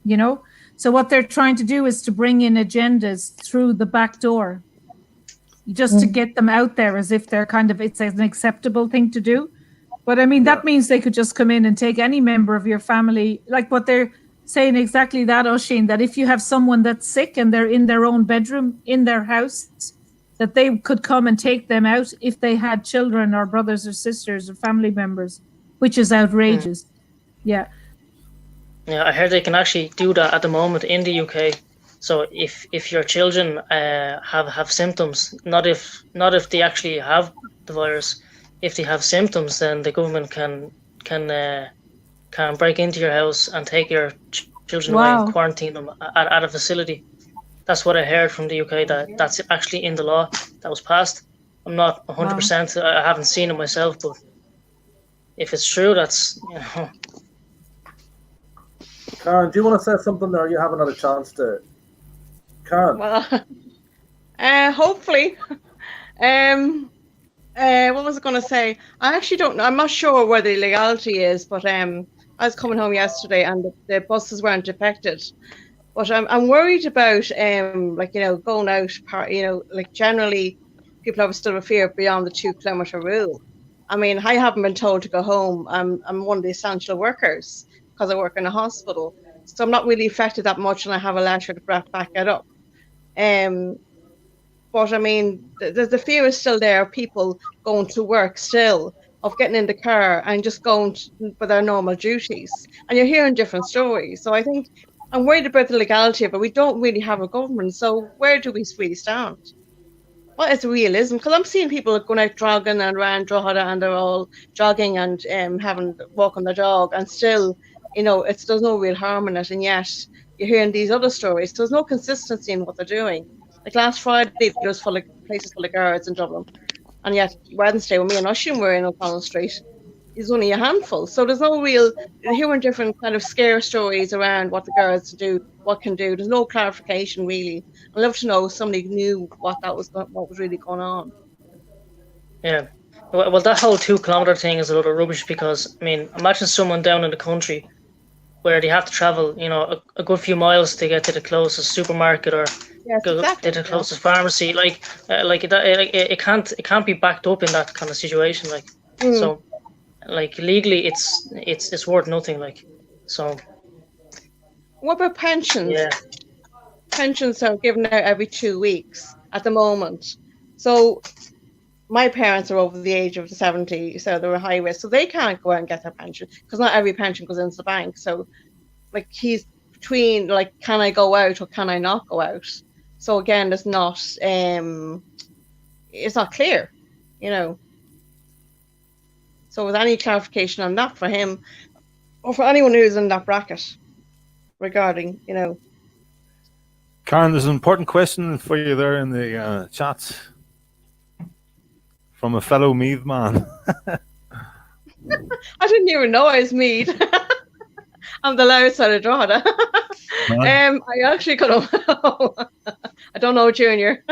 you know? So what they're trying to do is to bring in agendas through the back door, just to get them out there as if they're it's an acceptable thing to do. But I mean, that means they could just come in and take any member of your family, like what they're saying exactly that, Oisin, that if you have someone that's sick and they're in their own bedroom in their house, that they could come and take them out if they had children or brothers or sisters or family members, which is outrageous. Yeah. Yeah, I heard they can actually do that at the moment in the UK. So if your children have symptoms, not if they actually have the virus, if they have symptoms, then the government can break into your house and take your children away and quarantine them at a facility. That's what I heard from the UK. That's actually in the law that was passed. I'm not 100%. I haven't seen it myself, but if it's true, that's Karen, do you want to say something there? You haven't had a chance to. Karen. Well, hopefully. What was I going to say? I actually don't know. I'm not sure where the legality is, but I was coming home yesterday and the buses weren't affected. But I'm worried about going out. Generally, people have still a fear beyond the 2-kilometre rule. I mean, I haven't been told to go home. I'm one of the essential workers because I work in a hospital, so I'm not really affected that much, and I have a letter to back it up. But I mean, the fear is still there. People going to work still, of getting in the car and just going for their normal duties. And you're hearing different stories. So I think I'm worried about the legality of it. We don't really have a government. So where do we really stand? What is realism? Because I'm seeing people going out jogging and around Drogheda, and they're all jogging and walking their dog, and still, there's no real harm in it. And yet you're hearing these other stories. There's no consistency in what they're doing. Like last Friday, there was places full of guards in Dublin, and yet Wednesday, when me and Oisin were in O'Connell Street, is only a handful. So there's no real. You're hearing different kind of scare stories around what the guards do, what can do. There's no clarification really. I'd love to know if somebody knew what was really going on. Yeah, well, that whole 2-kilometre thing is a lot of rubbish, because I mean, imagine someone down in the country where they have to travel, a good few miles to get to the closest supermarket or to the closest pharmacy. It can't be backed up in that kind of situation. So, legally, it's worth nothing. So. What about pensions? Yeah. Pensions are given out every 2 weeks at the moment. So my parents are over the age of 70, so they're high risk, so they can't go out and get their pension, because not every pension goes into the bank. So he's between can I go out or can I not go out? So again, it's not clear, So with any clarification on that for him or for anyone who's in that bracket regarding, Karen, there's an important question for you there in the chat from a fellow Meath man. I didn't even know I was Meath. I'm the loud side of Drogheda. I actually could have. I don't know, Junior.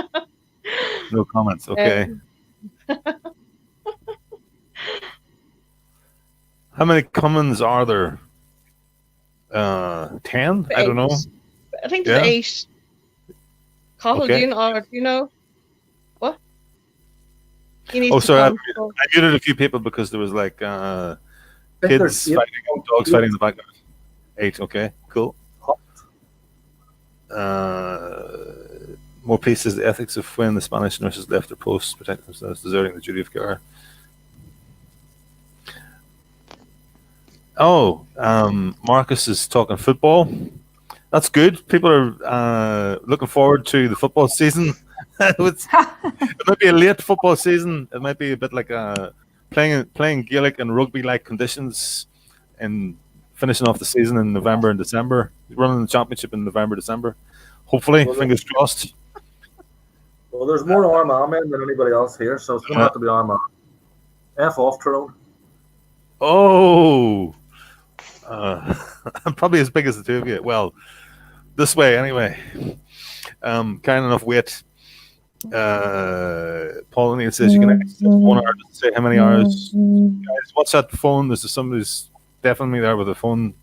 No comments. Okay. How many Cummins are there? 10? I don't know. I think there's 8. Cathal, Okay. do you know? What? He needs Oh, to sorry, come. I muted a few people because there was like think kids there's fighting, dogs 8. fighting in the background. 8, okay, cool. More pieces, the ethics of when the Spanish nurses left their posts, protecting themselves, deserting the duty of care. Oh, Marcus is talking football. That's good. People are looking forward to the football season. It might be a late football season. It might be a bit like playing Gaelic and rugby-like conditions and finishing off the season in November and December. Running the championship in November, December. Hopefully, fingers crossed. Well, there's more Armagh men than anybody else here, so it's going to have to be Armagh. F off, Tyrone. Oh, I'm probably as big as the two of you. Well, this way anyway. Kind enough weight. Paul O'Neill says you can access 1 hour. Doesn't say how many hours. Guys, what's that phone? There's somebody who's definitely there with a phone.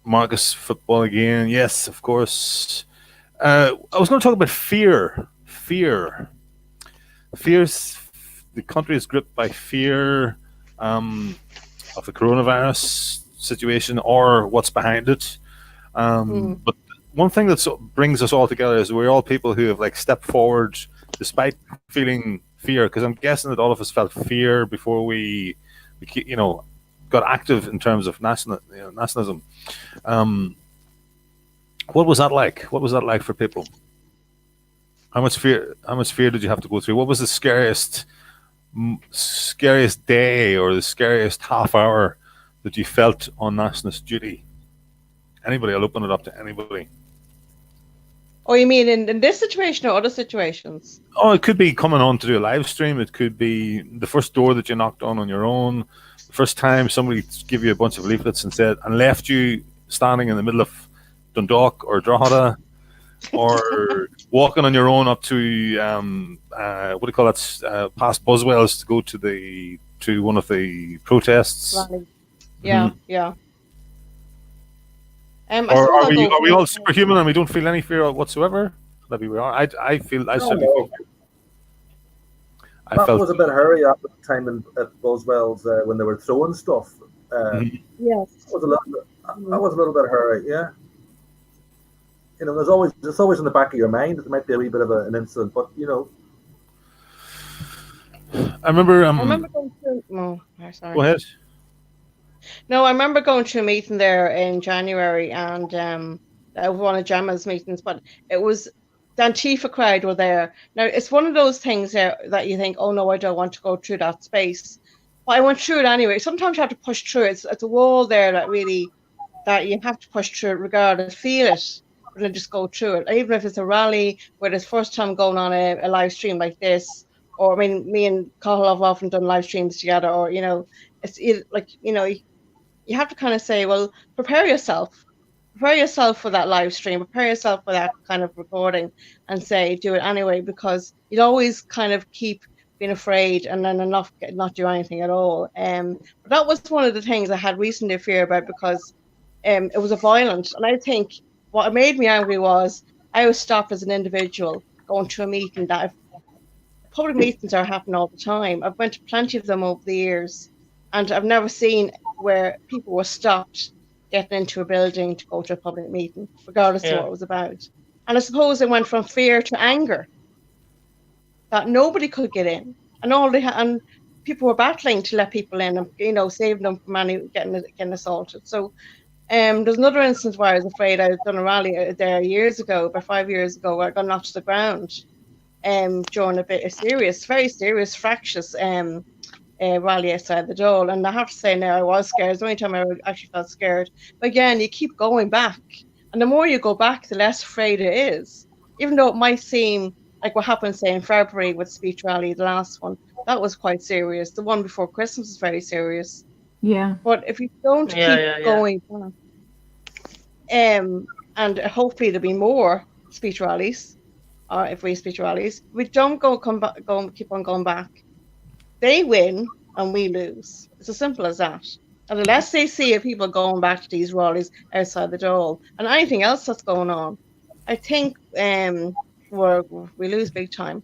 Marcus, football again. Yes, of course. I was going to talk about fear. Fear's the country is gripped by fear of the coronavirus situation or what's behind it. But one thing that brings us all together is we're all people who have like stepped forward despite feeling fear. Because I'm guessing that all of us felt fear before we got active in terms of nationalism. What was that like? What was that like for people? How much fear did you have to go through? What was the scariest day or the scariest half hour that you felt on nationalist duty? Anybody? I'll open it up to anybody. Oh, you mean in this situation or other situations? Oh, it could be coming on to do a live stream. It could be the first door that you knocked on your own. The first time somebody gave you a bunch of leaflets and left you standing in the middle of Dundalk or Drogheda, or walking on your own up to what do you call it? Past Buswells to go to one of the protests. Rally. Yeah, yeah. Or are we all superhuman and we don't feel any fear whatsoever? Maybe we are. I certainly feel fear. That was a bit hairy at the time at Buswells when they were throwing stuff. Yes, that was a little bit hairy. Yeah. You know, there's always in the back of your mind that there might be a wee bit of an incident, but you know. I remember going to. Oh, sorry. Go ahead. No, I remember going to a meeting there in January, and one of Gemma's meetings, but it was the Antifa crowd were there. Now it's one of those things that you think, oh no, I don't want to go through that space, but I went through it anyway. Sometimes you have to push through it. It's a wall there that you have to push through it regardless, feel it. But then just go through it. Even if it's a rally where it's first time going on a live stream like this, or I mean, me and Cathal have often done live streams together, or you have to kind of say, well, prepare yourself for that live stream, prepare yourself for that kind of recording, and say do it anyway, because you'd always kind of keep being afraid and then not do anything at all. But that was one of the things I had recently fear about, because it was a violent, and I think what made me angry was I was stopped as an individual going to a meeting that public meetings are happening all the time. I've went to plenty of them over the years, and I've never seen where people were stopped getting into a building to go to a public meeting, regardless of what it was about. And I suppose it went from fear to anger that nobody could get in, and people were battling to let people in, and saving them from getting assaulted. So. There's another instance where I was afraid. I had done a rally there about 5 years ago, where I got knocked to the ground during a very serious, fractious rally outside the Dole. And I have to say now, I was scared. It's the only time I actually felt scared. But again, you keep going back. And the more you go back, the less afraid it is. Even though it might seem like what happened, say, in February with the speech rally, the last one, that was quite serious. The one before Christmas was very serious. Yeah. But if you don't keep going back, and hopefully there'll be more speech rallies, or free speech rallies. We don't keep on going back. They win and we lose. It's as simple as that. And the less they see of people going back to these rallies outside the Dole and anything else that's going on, I think we lose big time.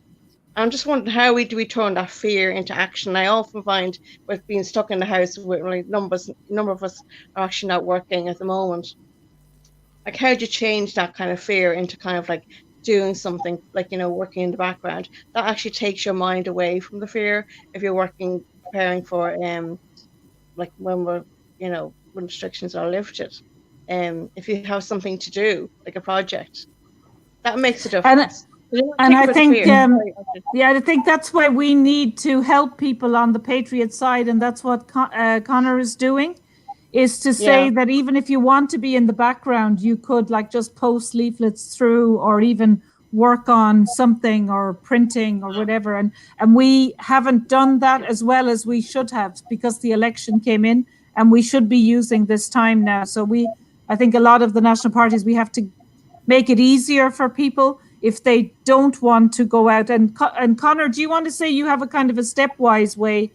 I'm just wondering how do we turn that fear into action. I often find with being stuck in the house, with like number of us are actually not working at the moment. Like, how do you change that kind of fear into kind of like doing something, like, you know, working in the background that actually takes your mind away from the fear if you're working, preparing for like when we're, you know, when restrictions are lifted, if you have something to do, like a project, that makes a difference. And I think, I think that's why we need to help people on the Patriot side, and that's what Conor is doing, is to say that even if you want to be in the background, you could like just post leaflets through, or even work on something or printing or whatever. And we haven't done that as well as we should have, because the election came in, and we should be using this time now. So I think a lot of the national parties, we have to make it easier for people if they don't want to go out. And Conor, do you want to say you have a kind of a stepwise way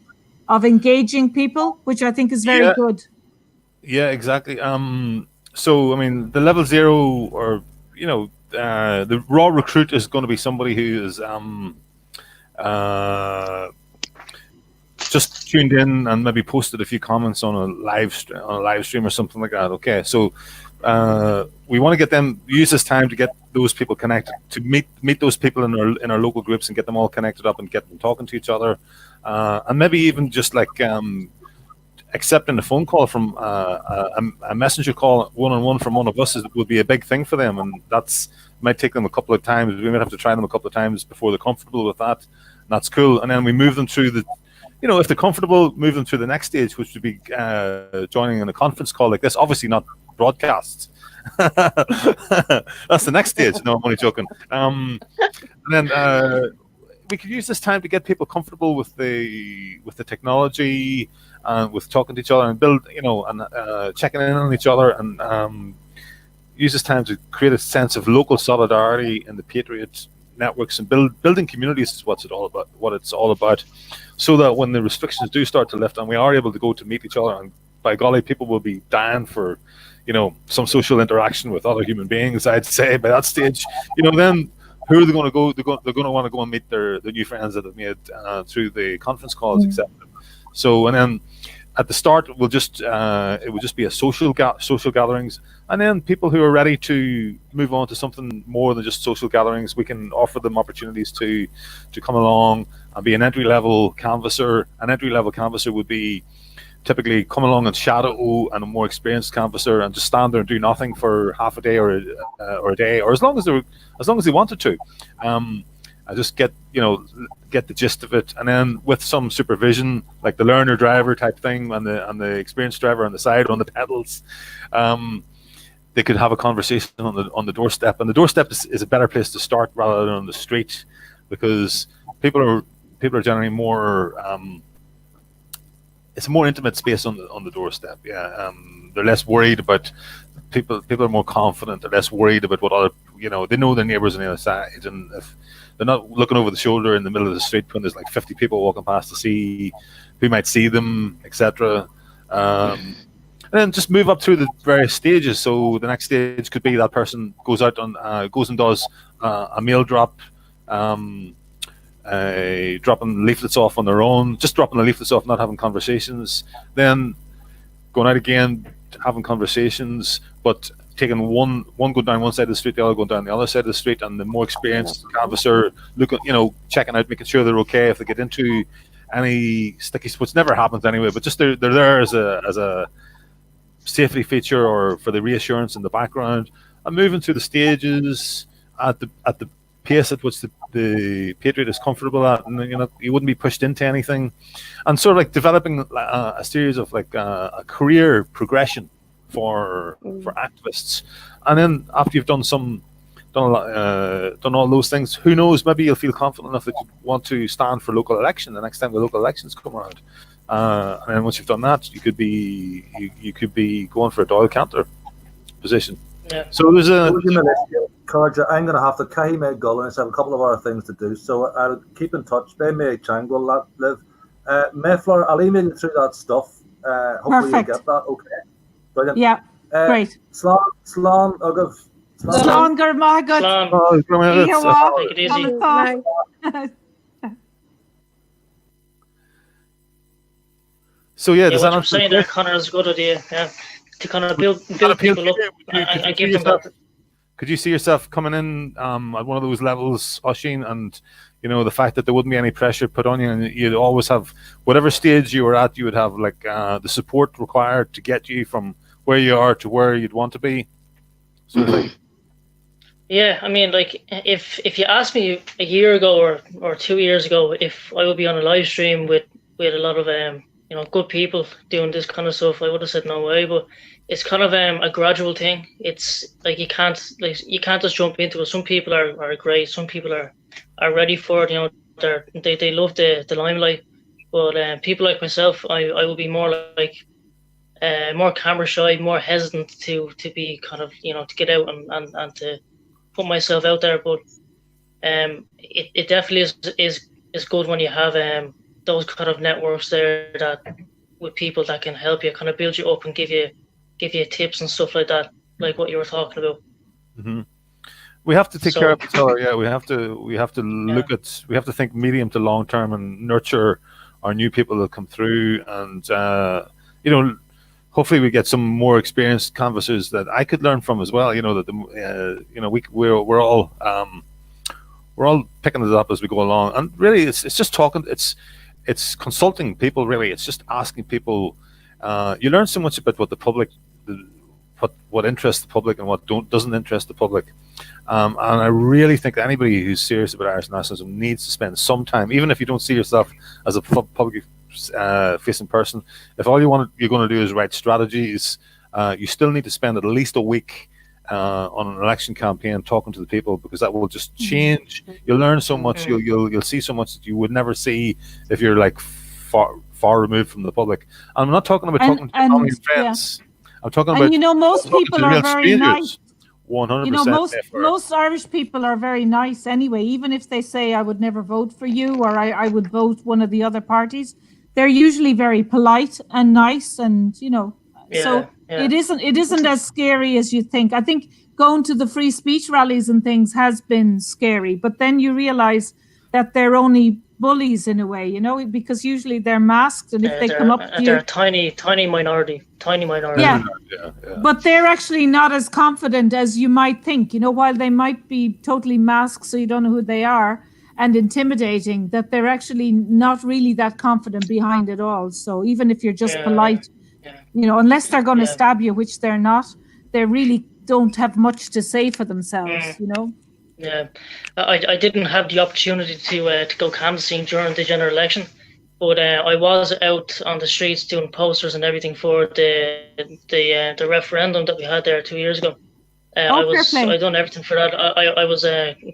of engaging people, which I think is very good? Yeah, exactly. So, I mean, the level 0, or, you know, the raw recruit is going to be somebody who is just tuned in and maybe posted a few comments on a live stream or something like that. Okay, so we want to get them, use this time to get those people connected, to meet those people in our local groups and get them all connected up and get them talking to each other, and maybe even just like accepting a phone call from a messenger call one-on-one from one of us would be a big thing for them, and might take them a couple of times. We might have to try them a couple of times before they're comfortable with that. And that's cool. And then we move them through the, you know, if they're comfortable, move them through the next stage, which would be joining in a conference call like this. Obviously not broadcasts. That's the next stage. No, I'm only joking. And then we could use this time to get people comfortable with the technology, with talking to each other, and build, you know, and checking in on each other, and use this time to create a sense of local solidarity in the Patriot networks, and building communities is what it's all about, so that when the restrictions do start to lift and we are able to go to meet each other, and by golly, people will be dying for, you know, some social interaction with other human beings, I'd say, by that stage, you know, then who are they going to go? They're going to want to go and meet their new friends that they've made through the conference calls, etc. So, and then at the start, it will just be a social gatherings, and then people who are ready to move on to something more than just social gatherings, we can offer them opportunities to come along and be an entry-level canvasser. An entry-level canvasser would be typically come along and shadow and a more experienced canvasser, and just stand there and do nothing for half a day or a day, or as long as they wanted to. I just get the gist of it, and then with some supervision, like the learner driver type thing, and the experienced driver on the side on the pedals, they could have a conversation on the doorstep. And the doorstep is a better place to start rather than on the street, because people are generally more. It's a more intimate space on the doorstep. Yeah, they're less worried about people. People are more confident. They're less worried about what other, you know, they know their neighbours on the other side, and if they're not looking over the shoulder in the middle of the street when there's like 50 people walking past to see who might see them, etc. And then just move up through the various stages. So the next stage could be that person goes out goes and does a mail drop. Dropping leaflets off on their own, just dropping the leaflets off, not having conversations, then going out again, having conversations, but taking one going down one side of the street, the other going down the other side of the street, and the more experienced canvasser looking, you know, checking out, making sure they're okay if they get into any sticky spots. Never happens anyway, but just they're there as a safety feature or for the reassurance in the background, and moving through the stages at the pace at which the Patriot is comfortable at, and you know, you wouldn't be pushed into anything, and sort of like developing a series of like a career progression for activists. And then after you've done all those things, who knows, maybe you'll feel confident enough that you want to stand for local election the next time the local elections come around, and then once you've done that, you could be going for a Dáil Cantor position. Yeah. So there's Carja, I'm going to have to carry my gull, and I have a couple of other things to do, so I'll keep in touch. They may changle that live. Mayflower, I'll email you through that stuff Hopefully you Perfect. get that. Okay. Brilliant. Yeah, great. Slán agah. Slán gur maith agat. Íhuamá. Take it easy. Tá. So yeah, Yeah, does what that you're answer saying the there, question? Connor, is a good idea. Yeah, to kind of build people up and give them that. Could you see yourself coming in at one of those levels, Oisín, and the fact that there wouldn't be any pressure put on you, and you'd always have whatever stage you were at, you would have like the support required to get you from where you are to where you'd want to be. So Yeah, I mean, like if you asked me a year ago or 2 years ago if I would be on a live stream with a lot of good people doing this kind of stuff, I would have said no way. But it's kind of a gradual thing. It's like you can't just jump into it. Some people are great. Some people are ready for it. They love the limelight. But people like myself, I will be more like more camera shy, more hesitant to be kind of to get out and to put myself out there. But it definitely is good when you have those kind of networks there that with people that can help you, kind of build you up and give you tips and stuff like that, like what you were talking about. Mm-hmm. We have to take care of each other. Yeah, we have to look at, we have to think medium to long term and nurture our new people that come through, and hopefully we get some more experienced canvassers that I could learn from as well. We're all picking it up as we go along, and really it's just talking. It's consulting people. Really, it's just asking people. You learn so much about what the public, what interests the public and what doesn't interest the public. And I really think that anybody who's serious about Irish nationalism needs to spend some time, even if you don't see yourself as a public facing person. If all you're going to do is write strategies, you still need to spend at least a week on an election campaign talking to the people, because that will just change. You'll learn so much. You'll see so much that you would never see if you're like far removed from the public. And I'm not talking about talking to family and friends. Yeah. I'm talking about most people are very nice. 100%. Most Irish people are very nice anyway. Even if they say I would never vote for you or I would vote one of the other parties, they're usually very polite and nice, and it isn't as scary as you think. I think going to the free speech rallies and things has been scary, but then you realize that they're only bullies in a way, because usually they're masked, and if they come up to you, they're a tiny minority. Yeah. But they're actually not as confident as you might think. While they might be totally masked, so you don't know who they are, and intimidating, that they're actually not really that confident behind it all. So even if you're just polite, unless they're going to stab you, which they're not, they really don't have much to say for themselves. Yeah, I didn't have the opportunity to go canvassing during the general election, but I was out on the streets doing posters and everything for the referendum that we had there 2 years ago. I done everything for that. I was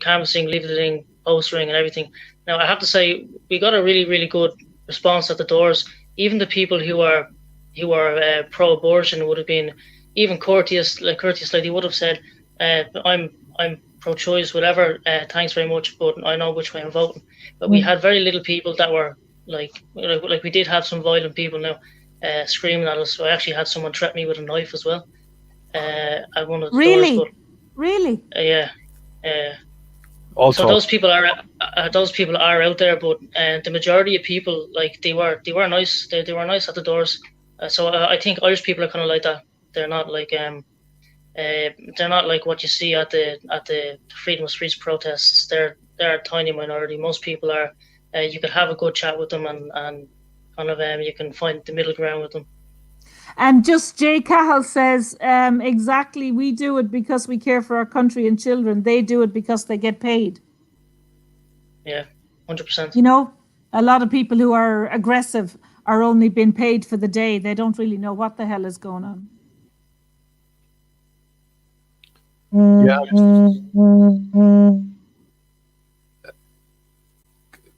canvassing, leafleting, postering, and everything. Now I have to say we got a really, really good response at the doors. Even the people who are pro-abortion would have been even courteous. Like they would have said, "I'm pro-choice, whatever. Thanks very much, but I know which way I'm voting." But we had very little people that were like we did have some violent people now screaming at us. So I actually had someone threaten me with a knife as well. At one of the doors. But, really? Yeah. So those people are out there, but the majority of people, like they were nice. They were nice at the doors. So I think Irish people are kind of like that. They're not like they're not like what you see at the freedom of speech protests. They're a tiny minority. Most people are. You could have a good chat with them, and kind of you can find the middle ground with them. And just Jay Cahill says, exactly, we do it because we care for our country and children. They do it because they get paid. Yeah, 100%. A lot of people who are aggressive are only being paid for the day. They don't really know what the hell is going on. Yeah.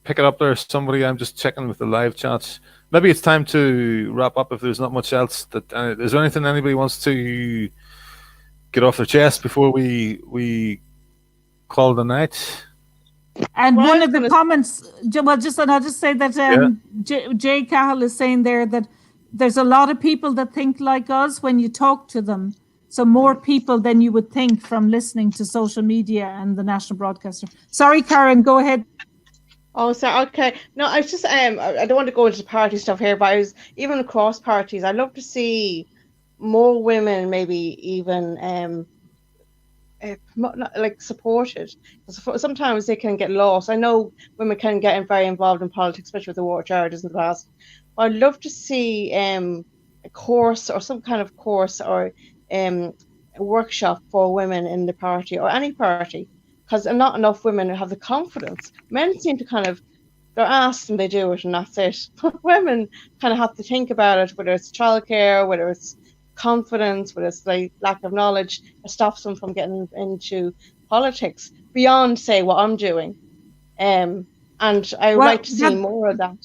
Pick it up there, somebody. I'm just checking with the live chats. Maybe it's time to wrap up if there's not much else. Is there anything anybody wants to get off their chest before we call the night? And one of the comments, and I'll just say that Jay Cahill is saying there that there's a lot of people that think like us when you talk to them. So more people than you would think from listening to social media and the national broadcaster. Sorry, Karen, go ahead. Oh, so okay. No, I was just I don't want to go into party stuff here, but I was even across parties. I'd love to see more women, maybe even like supported. Sometimes they can get lost. I know women can get very involved in politics, especially with the war charities in the past. But I'd love to see a course or some kind of course or a workshop for women in the party or any party, because not enough women have the confidence. Men seem to they're asked and they do it and that's it. But women kind of have to think about it, whether it's childcare, whether it's confidence, whether it's like lack of knowledge, that stops them from getting into politics beyond, say, what I'm doing. And I would like to see more of that.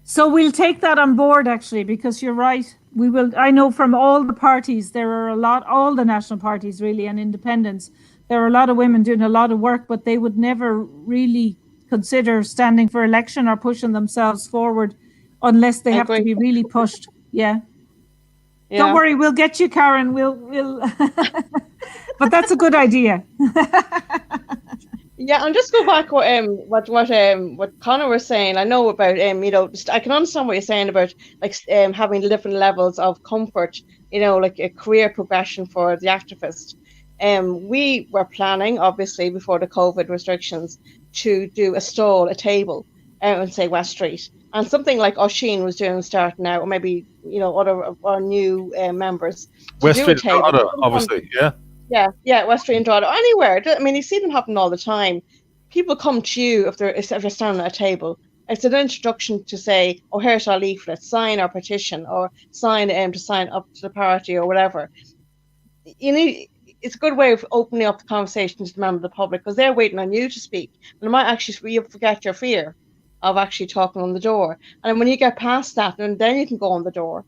So we'll take that on board, actually, because you're right. We will. I know from all the parties, there are all the national parties really, and independents, there are a lot of women doing a lot of work, but they would never really consider standing for election or pushing themselves forward unless they have to be really pushed. Yeah. Don't worry, we'll get you, Karen. We'll but that's a good idea. Yeah, and just go back what Conor was saying. I know about I can understand what you're saying about like having different levels of comfort, like a career progression for the activist. We were planning, obviously, before the COVID restrictions, to do a table out in, say, West Street. And something like Oisin was doing starting out, or maybe, other of our new members. West Street, obviously, yeah. Yeah, West Street and Drogheda, or anywhere. I mean, you see them happen all the time. People come to you if they're standing at a table. It's an introduction to say, oh, here's our leaflet, sign our petition, or sign to sign up to the party, or whatever. It's a good way of opening up the conversation to the member of the public, because they're waiting on you to speak. And it might actually forget your fear of actually talking on the door. And when you get past that, and then you can go on the door.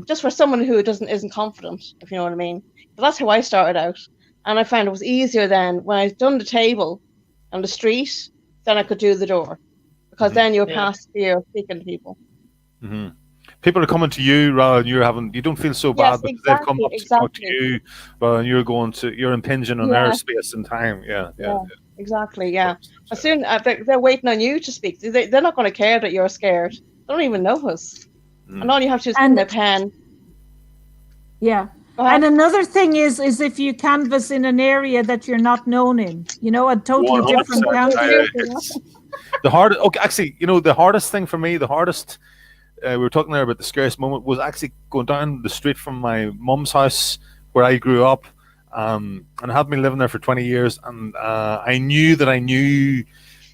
Just for someone who isn't confident, if you know what I mean. But that's how I started out. And I found it was easier then when I'd done the table on the street, then I could do the door. Because then you're past fear of speaking to people. Mm-hmm. People are coming to you rather than you don't feel so bad because they've come up to talk to you rather than you're impinging on their space and time. Yeah. Exactly, yeah. As soon they're waiting on you to speak. They're not going to care that you're scared. They don't even know us. And all you have to do is put a pen. Yeah. And another thing is if you canvass in an area that you're not known in, a totally different county. The hardest thing for me, we were talking there about the scariest moment, was actually going down the street from my mum's house where I grew up, and I had been living there for 20 years, and I knew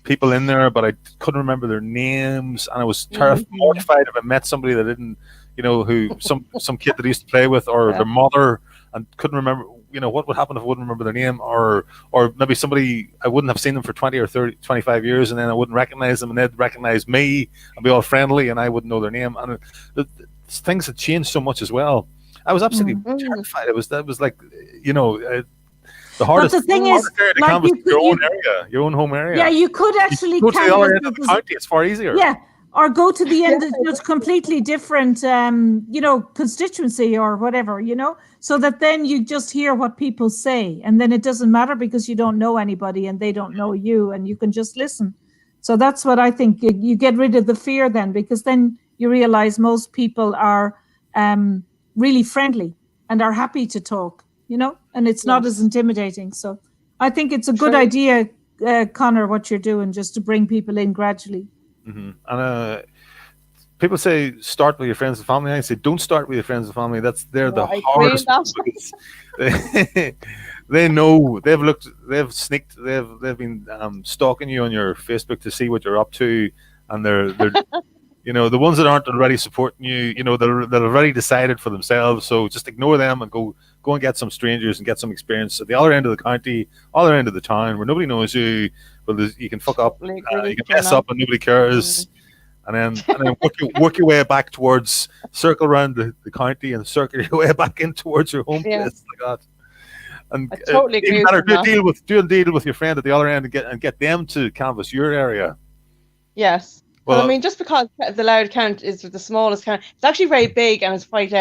people in there, but I couldn't remember their names, and I was mortified if I met somebody that didn't, who some kid that I used to play with, or their mother, and couldn't remember, what would happen if I wouldn't remember their name, or maybe somebody I wouldn't have seen them for 20 or 30, 25 years, and then I wouldn't recognize them, and they'd recognize me and be all friendly, and I wouldn't know their name, and things had changed so much as well. I was absolutely terrified. That was like, the hardest. But the thing is, like your own home area. Yeah, you could actually go to the other end of the county. It's far easier. Yeah, or go to the end of a completely different, constituency or whatever, so that then you just hear what people say, and then it doesn't matter because you don't know anybody and they don't know you, and you can just listen. So that's what I think. You get rid of the fear then, because then you realize most people are really friendly and are happy to talk, and it's not as intimidating. So I think it's a good idea, Conor, what you're doing, just to bring people in gradually. Mm-hmm. And people say start with your friends and family. I say don't start with your friends and family. They're the hardest. They know, they've sneaked, they've been stalking you on your Facebook to see what you're up to, and they're the ones that aren't already supporting you, they're already decided for themselves. So just ignore them and go and get some strangers and get some experience at the other end of the county, other end of the town, where nobody knows you. Well, you can fuck up, you can mess up, and nobody cares. And then work your way back towards, circle around the county and circle your way back in towards your home place, like that. And I totally agree. Do a deal with your friend at the other end and get them to canvass your area. Yes. Well, I mean, just because the Loud count is the smallest count, it's actually very big and it's quite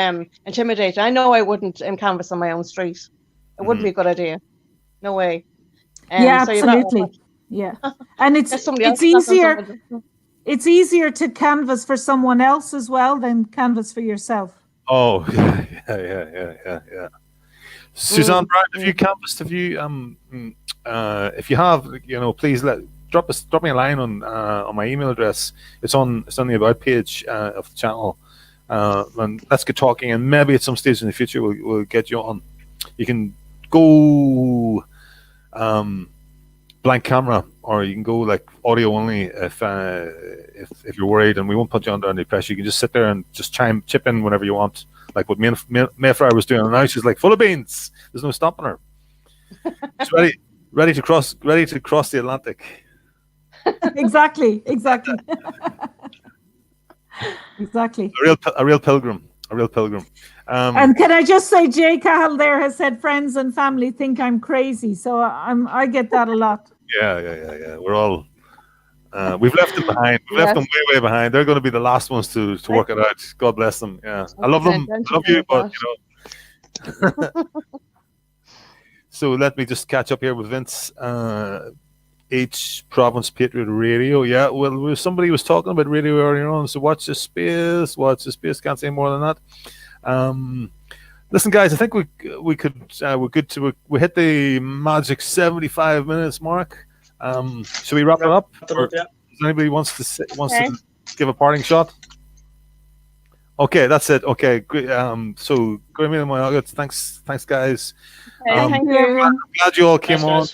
intimidating. I know I wouldn't canvass on my own street. It wouldn't be a good idea. No way. Yeah, so absolutely. Yeah, and it's easier. It's easier to canvass for someone else as well than canvass for yourself. Oh, yeah. Suzanne, Bryan, have you canvassed? Have you if you have, please drop me a line on my email address. It's on the about page of the channel, and let's get talking. And maybe at some stage in the future we'll get you on. You can go blank camera, or you can go like audio only if you're worried, and we won't put you under any pressure. You can just sit there and just chip in whenever you want, like what Mayflower was doing. And now she's like full of beans. There's no stopping her. She's ready to cross the Atlantic. Exactly. A real pilgrim. And can I just say, Jay Cahill there has said friends and family think I'm crazy, so I get that a lot. Yeah. We're all we've left them behind. We've left them way behind. They're going to be the last ones to work it out. God bless them. Yeah, I love them. I love you, but So let me just catch up here with Vince. Each province Patriot Radio. Yeah, well, somebody was talking about radio earlier on, so watch the space. Can't say more than that. Listen, guys, I think we we're good to hit the magic 75 minutes mark. Should we wrap it up? Or does anybody wants to give a parting shot? Okay, that's it. Okay, great. So Grammy and my nuggets. Thanks, guys. Thank you, everyone. I'm glad you all came on.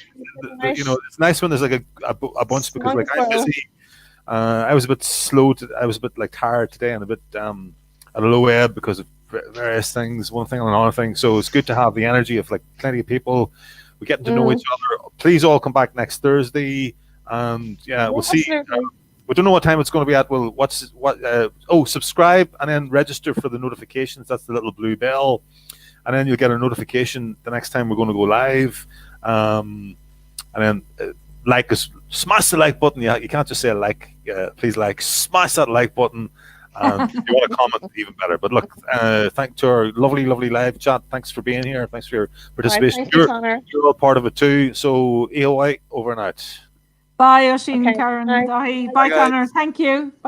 Nice. It's nice when there's like a bunch, because like I'm busy. I was a bit slow. I was a bit like tired today and a bit at a low ebb because of various things, one thing and another thing. So it's good to have the energy of like plenty of people. We're getting to know each other. Please all come back next Thursday. We'll see. We don't know what time it's going to be at. Well, subscribe and then register for the notifications. That's the little blue bell, and then you'll get a notification the next time we're going to go live. And then like us, smash the like button. Yeah, you can't just say like. Please smash that like button. If you want to comment, even better. But look, thanks to our lovely live chat. Thanks for being here. Thanks for your participation. Right, you're all part of it too. So, EOI, over and out. Bye, Oisin, Okay, Karen. bye. Bye, Conor. Thank you. Bye.